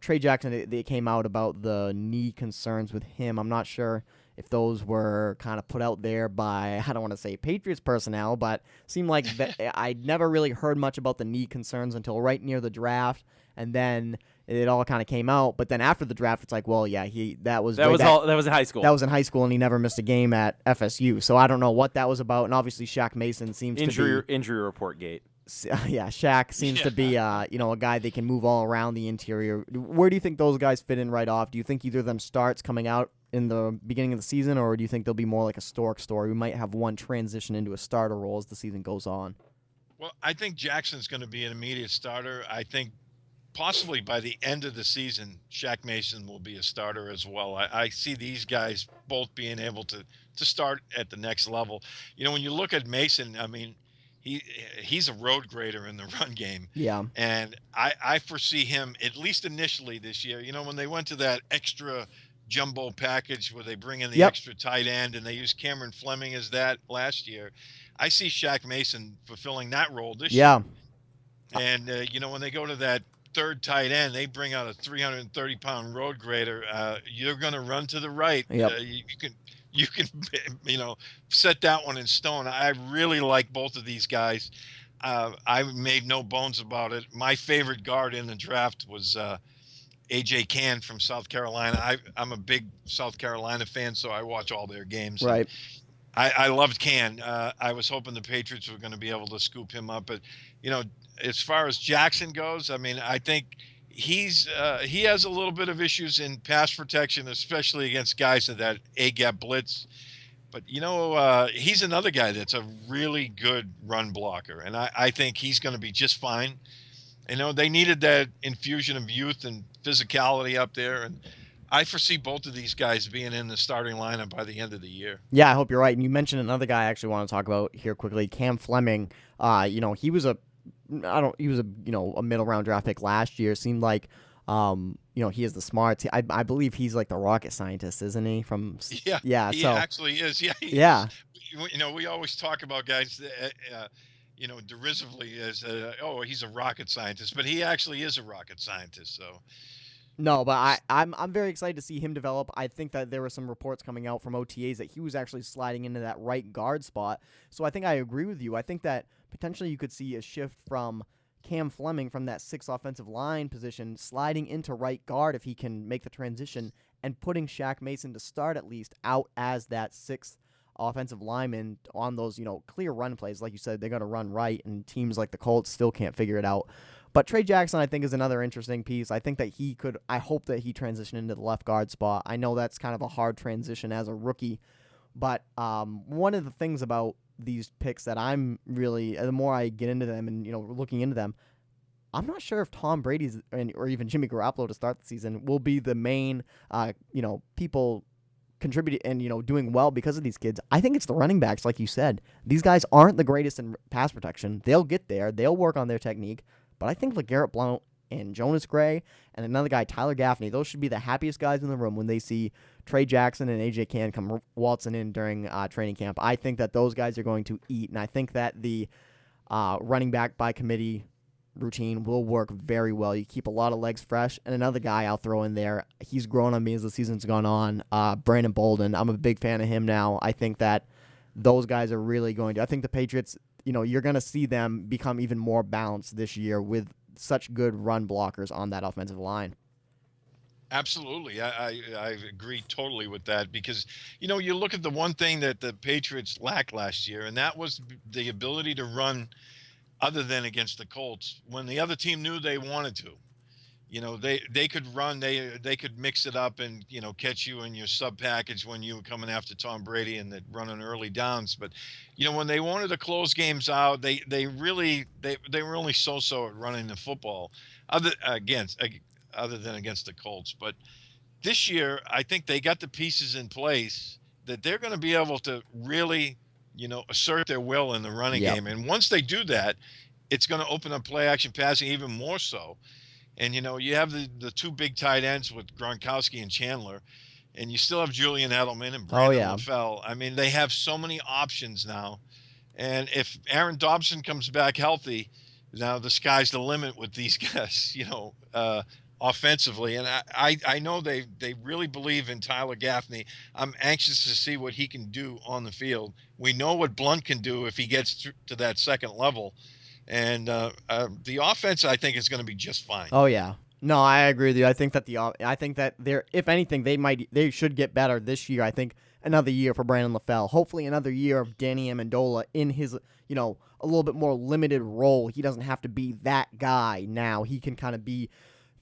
Trey Jackson, they came out about the knee concerns with him. I'm not sure if those were kind of put out there by, I don't want to say Patriots personnel, but seemed like I never really heard much about the knee concerns until right near the draft, and then it all kind of came out. But then after the draft, it's like, well, yeah, that was in high school. That was in high school, and he never missed a game at FSU. So I don't know what that was about. And obviously, Shaq Mason seems to be injury report gate. Yeah, Shaq seems to be a guy that can move all around the interior. Where do you think those guys fit in right off? Do you think either of them starts coming out in the beginning of the season, or do you think they'll be more like a Stork story? We might have one transition into a starter role as the season goes on. Well, I think Jackson's going to be an immediate starter. I think possibly by the end of the season, Shaq Mason will be a starter as well. I see these guys both being able to start at the next level. When you look at Mason, I mean, he's a road grader in the run game. Yeah. And I foresee him, at least initially this year, when they went to that extra jumbo package where they bring in the extra tight end and they use Cameron Fleming as that last year, I see Shaq Mason fulfilling that role this year. And, when they go to that third tight end, they bring out a 330-pound road grader. You're going to run to the right. Yep. You can set that one in stone. I really like both of these guys. I made no bones about it. My favorite guard in the draft was A.J. Cann from South Carolina. I'm a big South Carolina fan, so I watch all their games. Right. I loved Cann. I was hoping the Patriots were going to be able to scoop him up. But, as far as Jackson goes, I mean, I think he has a little bit of issues in pass protection, especially against guys in that A-gap blitz. But, he's another guy that's a really good run blocker, and I think he's going to be just fine. They needed that infusion of youth and physicality up there, and I foresee both of these guys being in the starting lineup by the end of the year. Yeah, I hope you're right. And you mentioned another guy I actually want to talk about here quickly, Cam Fleming. He was a middle round draft pick last year. Seemed like he has the smarts. I believe he's like the rocket scientist, isn't he? He actually is. Yeah. We always talk about guys that, derisively as he's a rocket scientist, but he actually is a rocket scientist. So. No, but I'm very excited to see him develop. I think that there were some reports coming out from OTAs that he was actually sliding into that right guard spot. So I think I agree with you. I think that potentially you could see a shift from Cam Fleming from that 6th offensive line position sliding into right guard if he can make the transition, and putting Shaq Mason to start at least out as that 6th offensive lineman on those, clear run plays. Like you said, they're going to run right, and teams like the Colts still can't figure it out. But Trey Jackson, I think, is another interesting piece. I think that I hope that he transitioned into the left guard spot. I know that's kind of a hard transition as a rookie, but one of the things about these picks that I'm really, the more I get into them and, looking into them, I'm not sure if Tom Brady's or even Jimmy Garoppolo to start the season will be the main, people contributing and, doing well because of these kids. I think it's the running backs, like you said. These guys aren't the greatest in pass protection. They'll get there. They'll work on their technique. But I think LeGarrette Blount and Jonas Gray and another guy, Tyler Gaffney, those should be the happiest guys in the room when they see Trey Jackson and A.J. Cann come waltzing in during training camp. I think that those guys are going to eat, and I think that the running back by committee routine will work very well. You keep a lot of legs fresh. And another guy I'll throw in there, he's grown on me as the season's gone on, Brandon Bolden. I'm a big fan of him now. I think that those guys are really going to – I think the Patriots – you're going to see them become even more balanced this year with such good run blockers on that offensive line. Absolutely. I agree totally with that because, you look at the one thing that the Patriots lacked last year, and that was the ability to run other than against the Colts when the other team knew they wanted to. They could run, they could mix it up and, catch you in your sub package when you were coming after Tom Brady and running early downs. But, when they wanted to close games out, they were only so-so at running the football other than against the Colts. But this year, I think they got the pieces in place that they're going to be able to really, assert their will in the running game. And once they do that, it's going to open up play action passing even more so. And, you have the two big tight ends with Gronkowski and Chandler. and you still have Julian Edelman and Brandon yeah. LaFell. I mean, they have so many options now. And if Aaron Dobson comes back healthy, now the sky's the limit with these guys, offensively. And I know they really believe in Tyler Gaffney. I'm anxious to see what he can do on the field. We know what Blunt can do if he gets to that second level. And the offense, I think, is going to be just fine. Oh, yeah. No, I agree with you. I think that they're, if anything, they should get better this year. I think another year for Brandon LaFell. Hopefully another year of Danny Amendola in his, a little bit more limited role. He doesn't have to be that guy now. He can kind of be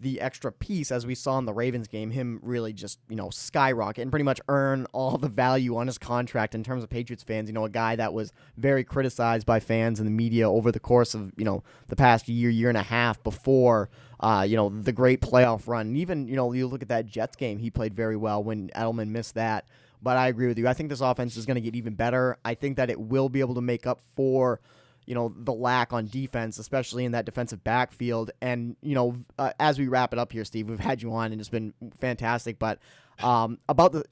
the extra piece, as we saw in the Ravens game, him really just, skyrocket and pretty much earn all the value on his contract in terms of Patriots fans. A guy that was very criticized by fans and the media over the course of, the past year and a half before, the great playoff run. And even, you look at that Jets game, he played very well when Edelman missed that. But I agree with you. I think this offense is going to get even better. I think that it will be able to make up for the lack on defense, especially in that defensive backfield. And, as we wrap it up here, Steve, we've had you on and it's been fantastic. But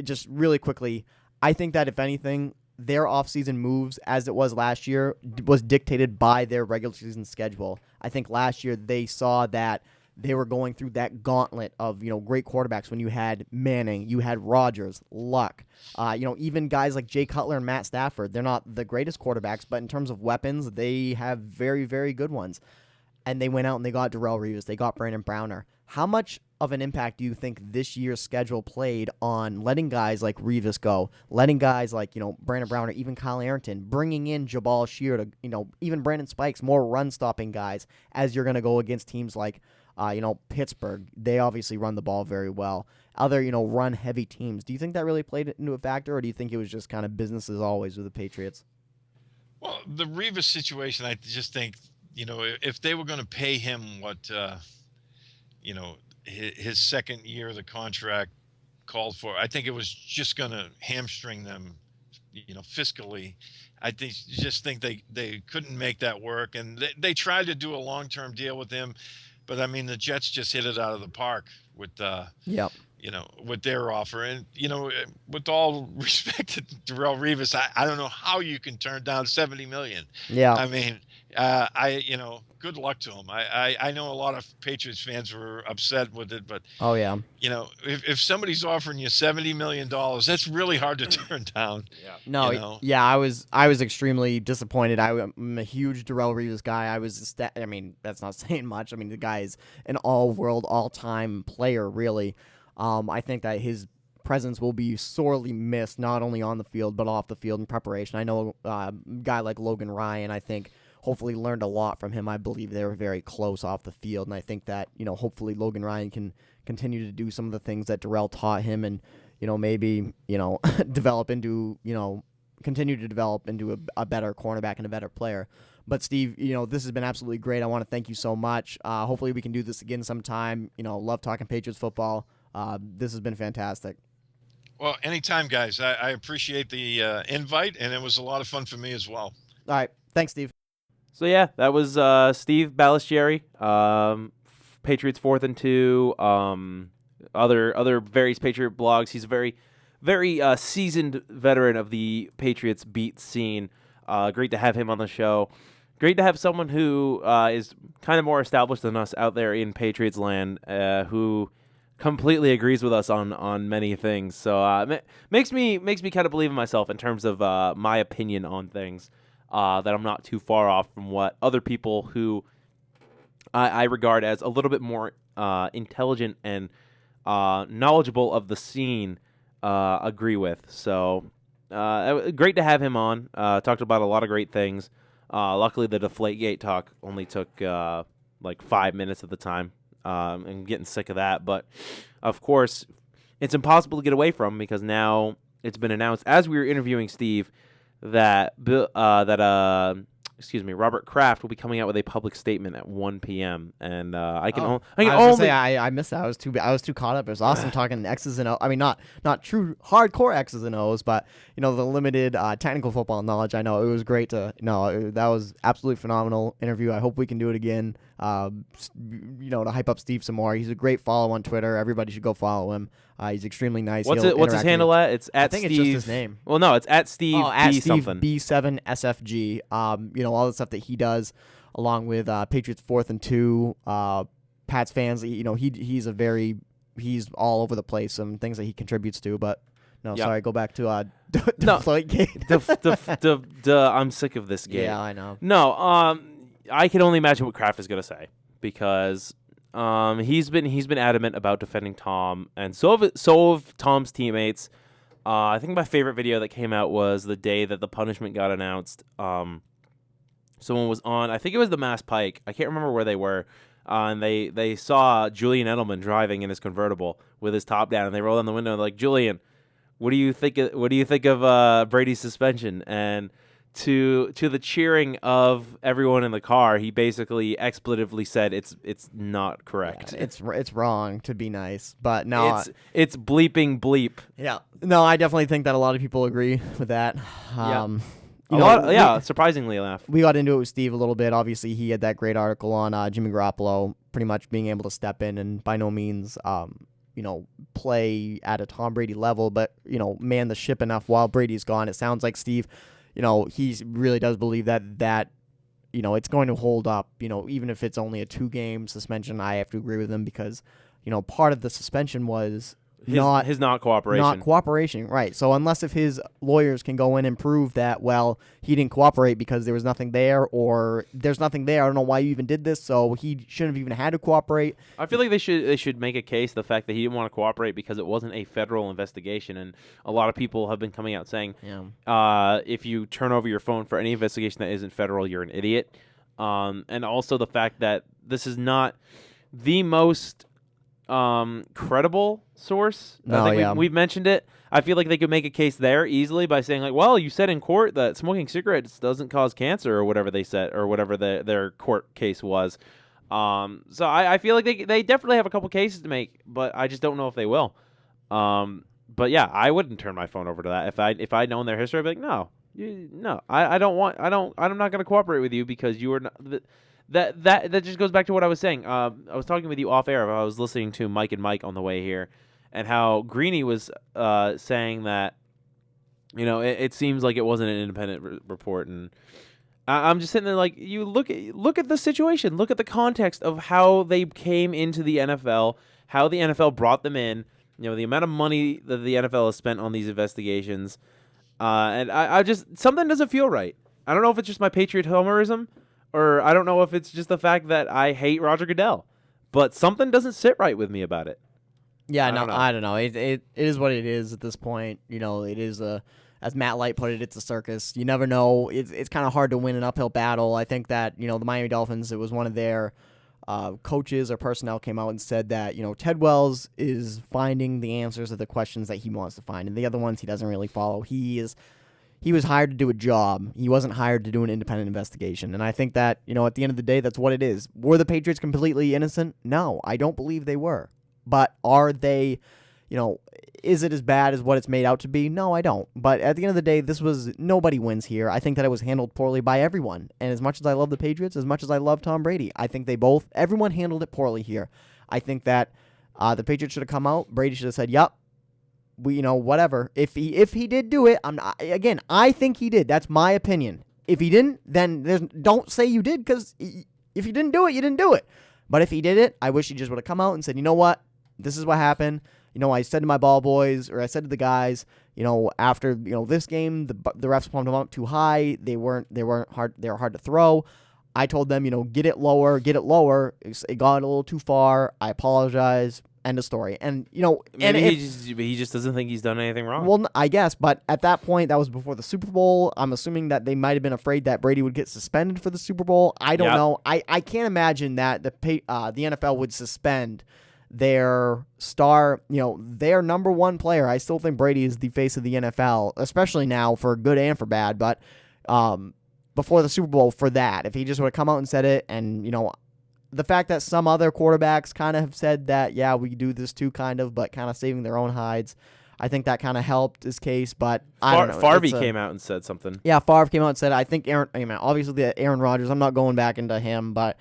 just really quickly, I think that if anything, their offseason moves, as it was last year, was dictated by their regular season schedule. I think last year they saw that they were going through that gauntlet of, great quarterbacks when you had Manning, you had Rodgers, Luck, even guys like Jay Cutler and Matt Stafford. They're not the greatest quarterbacks, but in terms of weapons, they have very, very good ones. And they went out and they got Darrelle Revis. They got Brandon Browner. How much of an impact do you think this year's schedule played on letting guys like Revis go, letting guys like, Brandon Browner, even Kyle Arrington, bringing in Jabal Shear to, even Brandon Spikes, more run-stopping guys as you're going to go against teams like, Pittsburgh? They obviously run the ball very well. Other, run-heavy teams. Do you think that really played into a factor, or do you think it was just kind of business as always with the Patriots? Well, the Revis situation, I just think, if they were going to pay him what, his second year of the contract called for, I think it was just going to hamstring them, fiscally. I just think they couldn't make that work. And they tried to do a long-term deal with him. But I mean, the Jets just hit it out of the park with, with their offer. And, with all respect to Darrelle Revis, I don't know how you can turn down $70 million. Yeah. I mean, good luck to him. I know a lot of Patriots fans were upset with it, but oh yeah, if somebody's offering you $70 million, that's really hard to turn down. Yeah. No, yeah, I was extremely disappointed. I'm a huge Darrelle Revis guy. I mean, that's not saying much. I mean, the guy is an all-world, all-time player, really. I think that his presence will be sorely missed, not only on the field but off the field in preparation. I know a guy like Logan Ryan, I think, hopefully learned a lot from him. I believe they were very close off the field, and I think that, hopefully Logan Ryan can continue to do some of the things that Darrelle taught him and, maybe, continue to develop into a better cornerback and a better player. But Steve, this has been absolutely great. I want to thank you so much. Hopefully we can do this again sometime. Love talking Patriots football. This has been fantastic. Well, anytime, guys. I appreciate the invite, and it was a lot of fun for me as well. All right. Thanks, Steve. So, yeah, that was Steve Balestrieri, Patriots 4th and 2, other various Patriot blogs. He's a very, very seasoned veteran of the Patriots beat scene. Great to have him on the show. Great to have someone who is kind of more established than us out there in Patriots land, who completely agrees with us on many things. So makes me kind of believe in myself in terms of my opinion on things. That I'm not too far off from what other people who I regard as a little bit more intelligent and knowledgeable of the scene agree with. So great to have him on. Talked about a lot of great things. Luckily, the DeflateGate talk only took like 5 minutes at the time. I'm getting sick of that. But, of course, it's impossible to get away from because now it's been announced as we were interviewing Steve that Robert Kraft will be coming out with a public statement at 1 p.m. And I can only I missed that. I was too caught up. It was awesome talking X's and O's. I mean, not true hardcore X's and O's, but the limited technical football knowledge. I know it was great that was absolutely phenomenal interview. I hope we can do it again. To hype up Steve some more. He's a great follow on Twitter. Everybody should go follow him. He's extremely nice. What's his handle at? It's at I think Steve. it's just his name. Well, no, it's at Steve at B Steve something. B7 SFG. All the stuff that he does, along with Patriots 4th and 2. Pats fans, he's all over the place. Some things that he contributes to, but no, sorry, go back to DeflateGate. I'm sick of this game. Yeah, I know. No, I can only imagine what Kraft is gonna say because he's been adamant about defending Tom, and so have Tom's teammates. I think my favorite video that came out was the day that the punishment got announced. Someone was on, I think it was the Mass Pike. I can't remember where they were. And they saw Julian Edelman driving in his convertible with his top down, and they rolled down the window and they're like, Julian, what do you think of Brady's suspension? And to the cheering of everyone in the car, he basically expletively said it's not correct. Yeah, it's wrong, to be nice, but no, it's bleeping bleep. Yeah, no, I definitely think that a lot of people agree with that. Surprisingly enough. We got into it with Steve a little bit. Obviously, he had that great article on Jimmy Garoppolo, pretty much being able to step in and by no means, play at a Tom Brady level, but, man the ship enough while Brady's gone. It sounds like Steve, he really does believe that it's going to hold up, even if it's only a 2-game suspension. I have to agree with him because, part of the suspension was his not cooperation. Not cooperation, right. So unless if his lawyers can go in and prove that, well, he didn't cooperate because there was nothing there, or there's nothing there, I don't know why you even did this, so he shouldn't have even had to cooperate. I feel like they should make a case the fact that he didn't want to cooperate because it wasn't a federal investigation, and a lot of people have been coming out saying, if you turn over your phone for any investigation that isn't federal, you're an idiot. And also the fact that this is not the most credible source. I think we've mentioned it. I feel like they could make a case there easily by saying, like, well, you said in court that smoking cigarettes doesn't cause cancer, or whatever they said, or whatever their court case was. So I feel like they definitely have a couple cases to make, but I just don't know if they will. But yeah, I wouldn't turn my phone over to that if I'd known their history. I'd be like, no, I'm not going to cooperate with you because you are not. That just goes back to what I was saying. I was talking with you off air. I was listening to Mike and Mike on the way here, and how Greeny was saying that, it seems like it wasn't an independent report, and I'm just sitting there like, you look at the situation, look at the context of how they came into the NFL, how the NFL brought them in, the amount of money that the NFL has spent on these investigations, and I just, something doesn't feel right. I don't know if it's just my Patriot homerism, or I don't know if it's just the fact that I hate Roger Goodell, but something doesn't sit right with me about it. Yeah, I don't know. It is what it is at this point. It is as Matt Light put it, it's a circus. You never know. It's kind of hard to win an uphill battle. I think that, the Miami Dolphins, it was one of their coaches or personnel came out and said that, Ted Wells is finding the answers to the questions that he wants to find, and the other ones he doesn't really follow. He was hired to do a job. He wasn't hired to do an independent investigation. And I think that, at the end of the day, that's what it is. Were the Patriots completely innocent? No, I don't believe they were. But are they, is it as bad as what it's made out to be? No, I don't. But at the end of the day, nobody wins here. I think that it was handled poorly by everyone. And as much as I love the Patriots, as much as I love Tom Brady, I think everyone handled it poorly here. I think that the Patriots should have come out. Brady should have said, yep. Whatever. If he did do it, I think he did. That's my opinion. If he didn't, then don't say you did, because if you didn't do it, you didn't do it. But if he did it, I wish he just would have come out and said, you know what, this is what happened. I said to my ball boys, or I said to the guys, after this game, the refs pumped them up too high. They weren't hard. They were hard to throw. I told them, get it lower. It got a little too far. I apologize. End of story. And, he just doesn't think he's done anything wrong. Well, I guess, but at that point, that was before the Super Bowl. I'm assuming that they might have been afraid that Brady would get suspended for the Super Bowl. I don't know. I can't imagine that the NFL would suspend their star, their number one player. I still think Brady is the face of the NFL, especially now for good and for bad, but before the Super Bowl for that. If he just would have come out and said it, and, the fact that some other quarterbacks kind of have said that, yeah, we do this too, kind of, but kind of saving their own hides, I think that kind of helped his case, but I don't know. Favre came out and said something. Yeah, Favre came out and said, I think obviously Aaron Rodgers, I'm not going back into him, but,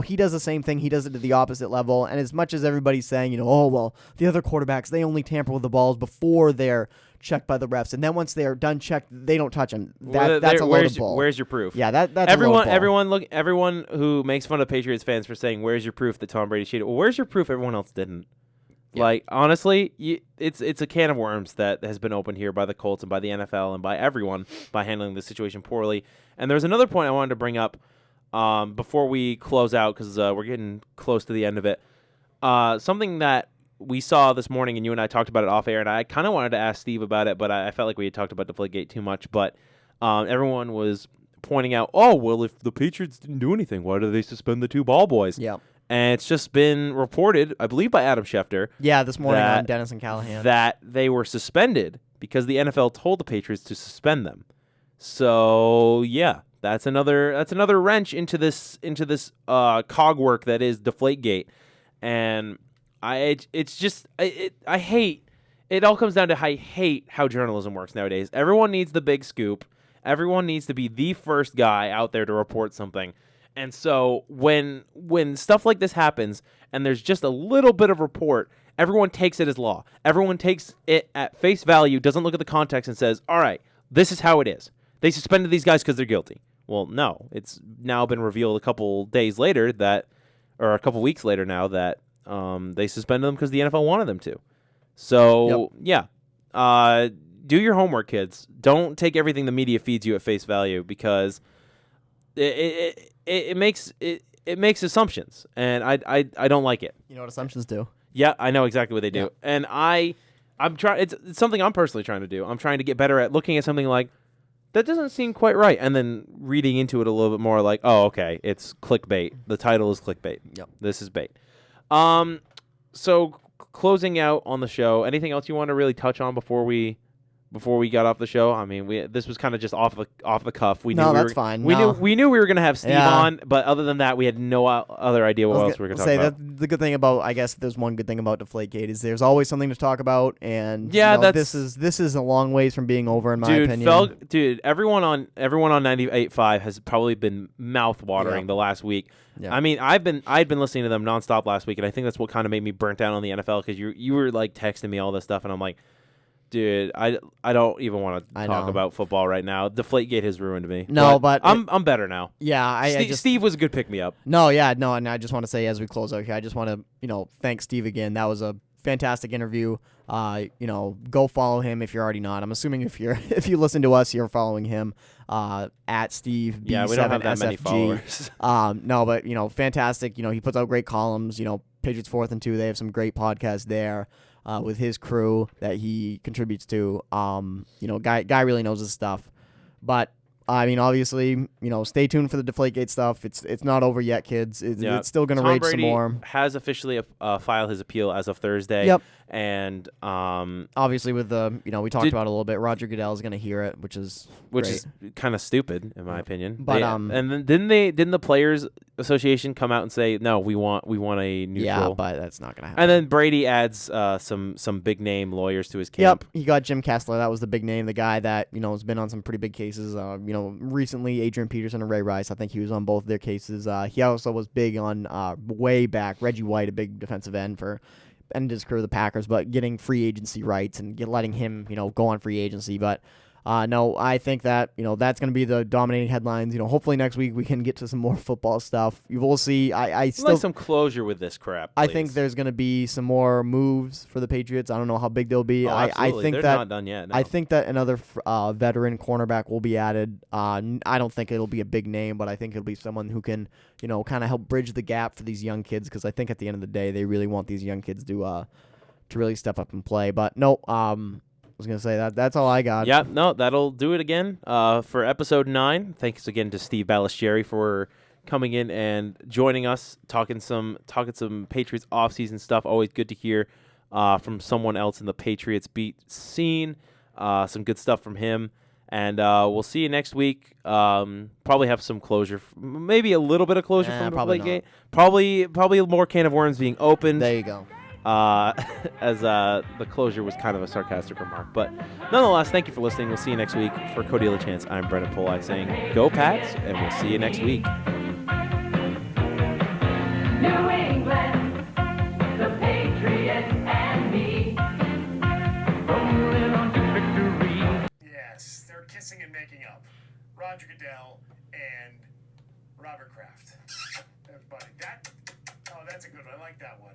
he does the same thing. He does it to the opposite level. And as much as everybody's saying, oh, well, the other quarterbacks, they only tamper with the balls before they're checked by the refs. And then once they're done checked, they don't touch them. That's a load of bull. Where's your proof? Yeah, that's a load of bull. Everyone who makes fun of Patriots fans for saying, where's your proof that Tom Brady cheated? Well, where's your proof everyone else didn't? Yeah. Like, honestly, it's a can of worms that has been opened here by the Colts and by the NFL and by everyone by handling the situation poorly. And there's another point I wanted to bring up before we close out because we're getting close to the end of it. Something that we saw this morning, and you and I talked about it off air, and I kind of wanted to ask Steve about it, but I felt like we had talked about DeflateGate too much. But everyone was pointing out, oh, well, if the Patriots didn't do anything, why did they suspend the 2 ball boys? Yeah. And it's just been reported, I believe by Adam Schefter. Yeah, this morning on Dennis and Callahan. That they were suspended because the NFL told the Patriots to suspend them. So, yeah, that's another wrench into this cog work that is DeflateGate. And I hate it all comes down to I hate how journalism works nowadays. Everyone needs the big scoop. Everyone needs to be the first guy out there to report something. And so when stuff like this happens and there's just a little bit of report, everyone takes it as law. Everyone takes it at face value, doesn't look at the context and says, all right, this is how it is. They suspended these guys because they're guilty. Well, no. It's now been revealed a couple days later or a couple weeks later now that they suspended them because the NFL wanted them to. So, yeah. Do your homework, kids. Don't take everything the media feeds you at face value because it makes assumptions, and I don't like it. You know what assumptions do? Yeah, I know exactly what they do, yeah. And I'm trying. It's something I'm personally trying to do. I'm trying to get better at looking at something like that doesn't seem quite right, and then reading into it a little bit more. Like, oh, okay, it's clickbait. The title is clickbait. Yep. This is bait. So closing out on the show. Anything else you want to really touch on before we got off the show? I mean, this was kind of just off the cuff. We knew that's fine. We knew we were going to have Steve on, but other than that, we had no other idea what else we were going to talk about. The good thing about, I guess, there's one good thing about DeflateGate is there's always something to talk about, and this is a long ways from being over in my opinion. Everyone on 98.5 has probably been mouth watering the last week. Yeah. I mean, I'd been listening to them nonstop last week, and I think that's what kind of made me burnt out on the NFL because you were like texting me all this stuff, and I'm like, dude, I don't even want to talk about football right now. DeflateGate has ruined me. No, but I'm better now. Yeah, Steve was a good pick me up. And I just want to say as we close out here, I just want to thank Steve again. That was a fantastic interview. Go follow him if you're already not. I'm assuming if you listen to us, you're following him at Steve B7SFG. Yeah, we don't have that many followers. But fantastic. He puts out great columns. Patriots 4th and 2. They have some great podcasts there. With his crew that he contributes to. Guy really knows his stuff. But I mean, obviously, stay tuned for the DeflateGate stuff. It's not over yet, kids. It's still going to rage some more. Tom Brady has officially filed his appeal as of Thursday. Yep. And obviously, with we talked about it a little bit. Roger Goodell is going to hear it, which is kind of stupid in my opinion. But and then didn't the Players Association come out and say no, we want a neutral? Yeah, but that's not going to happen. And then Brady adds some big name lawyers to his camp. Yep, he got Jim Kessler. That was the big name, the guy that has been on some pretty big cases. Recently Adrian Peterson and Ray Rice. I think he was on both of their cases. He also was big on way back Reggie White, a big defensive end for ended his career with the Packers, but getting free agency rights and letting him go on free agency. But no, I think that that's going to be the dominating headlines. Hopefully next week we can get to some more football stuff. We'll see. I still like some closure with this crap. Please. I think there's going to be some more moves for the Patriots. I don't know how big they'll be. I think they're not done yet. No. I think that another veteran cornerback will be added. I don't think it'll be a big name, but I think it'll be someone who can kind of help bridge the gap for these young kids because I think at the end of the day they really want these young kids to really step up and play. But no. I was going to say that's all I got. Yeah, no, that'll do it again for episode 9. Thanks again to Steve Balestrieri for coming in and joining us, talking some Patriots offseason stuff. Always good to hear from someone else in the Patriots beat scene. Some good stuff from him. And we'll see you next week. Probably have some closure, maybe a little bit of closure from DeflateGate. Probably more can of worms being opened. There you go. as the closure was kind of a sarcastic remark. But nonetheless, thank you for listening. We'll see you next week. For Cody LaChance, I'm Brendan Polai saying go Pats, and we'll see you next week. New England, the Patriots and me, rolling on to victory. Yes, they're kissing and making up. Roger Goodell and Robert Kraft. Everybody, that's a good one. I like that one.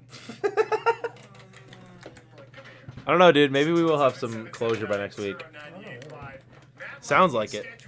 I don't know, dude. Maybe we will have some closure by next week. Sounds like it.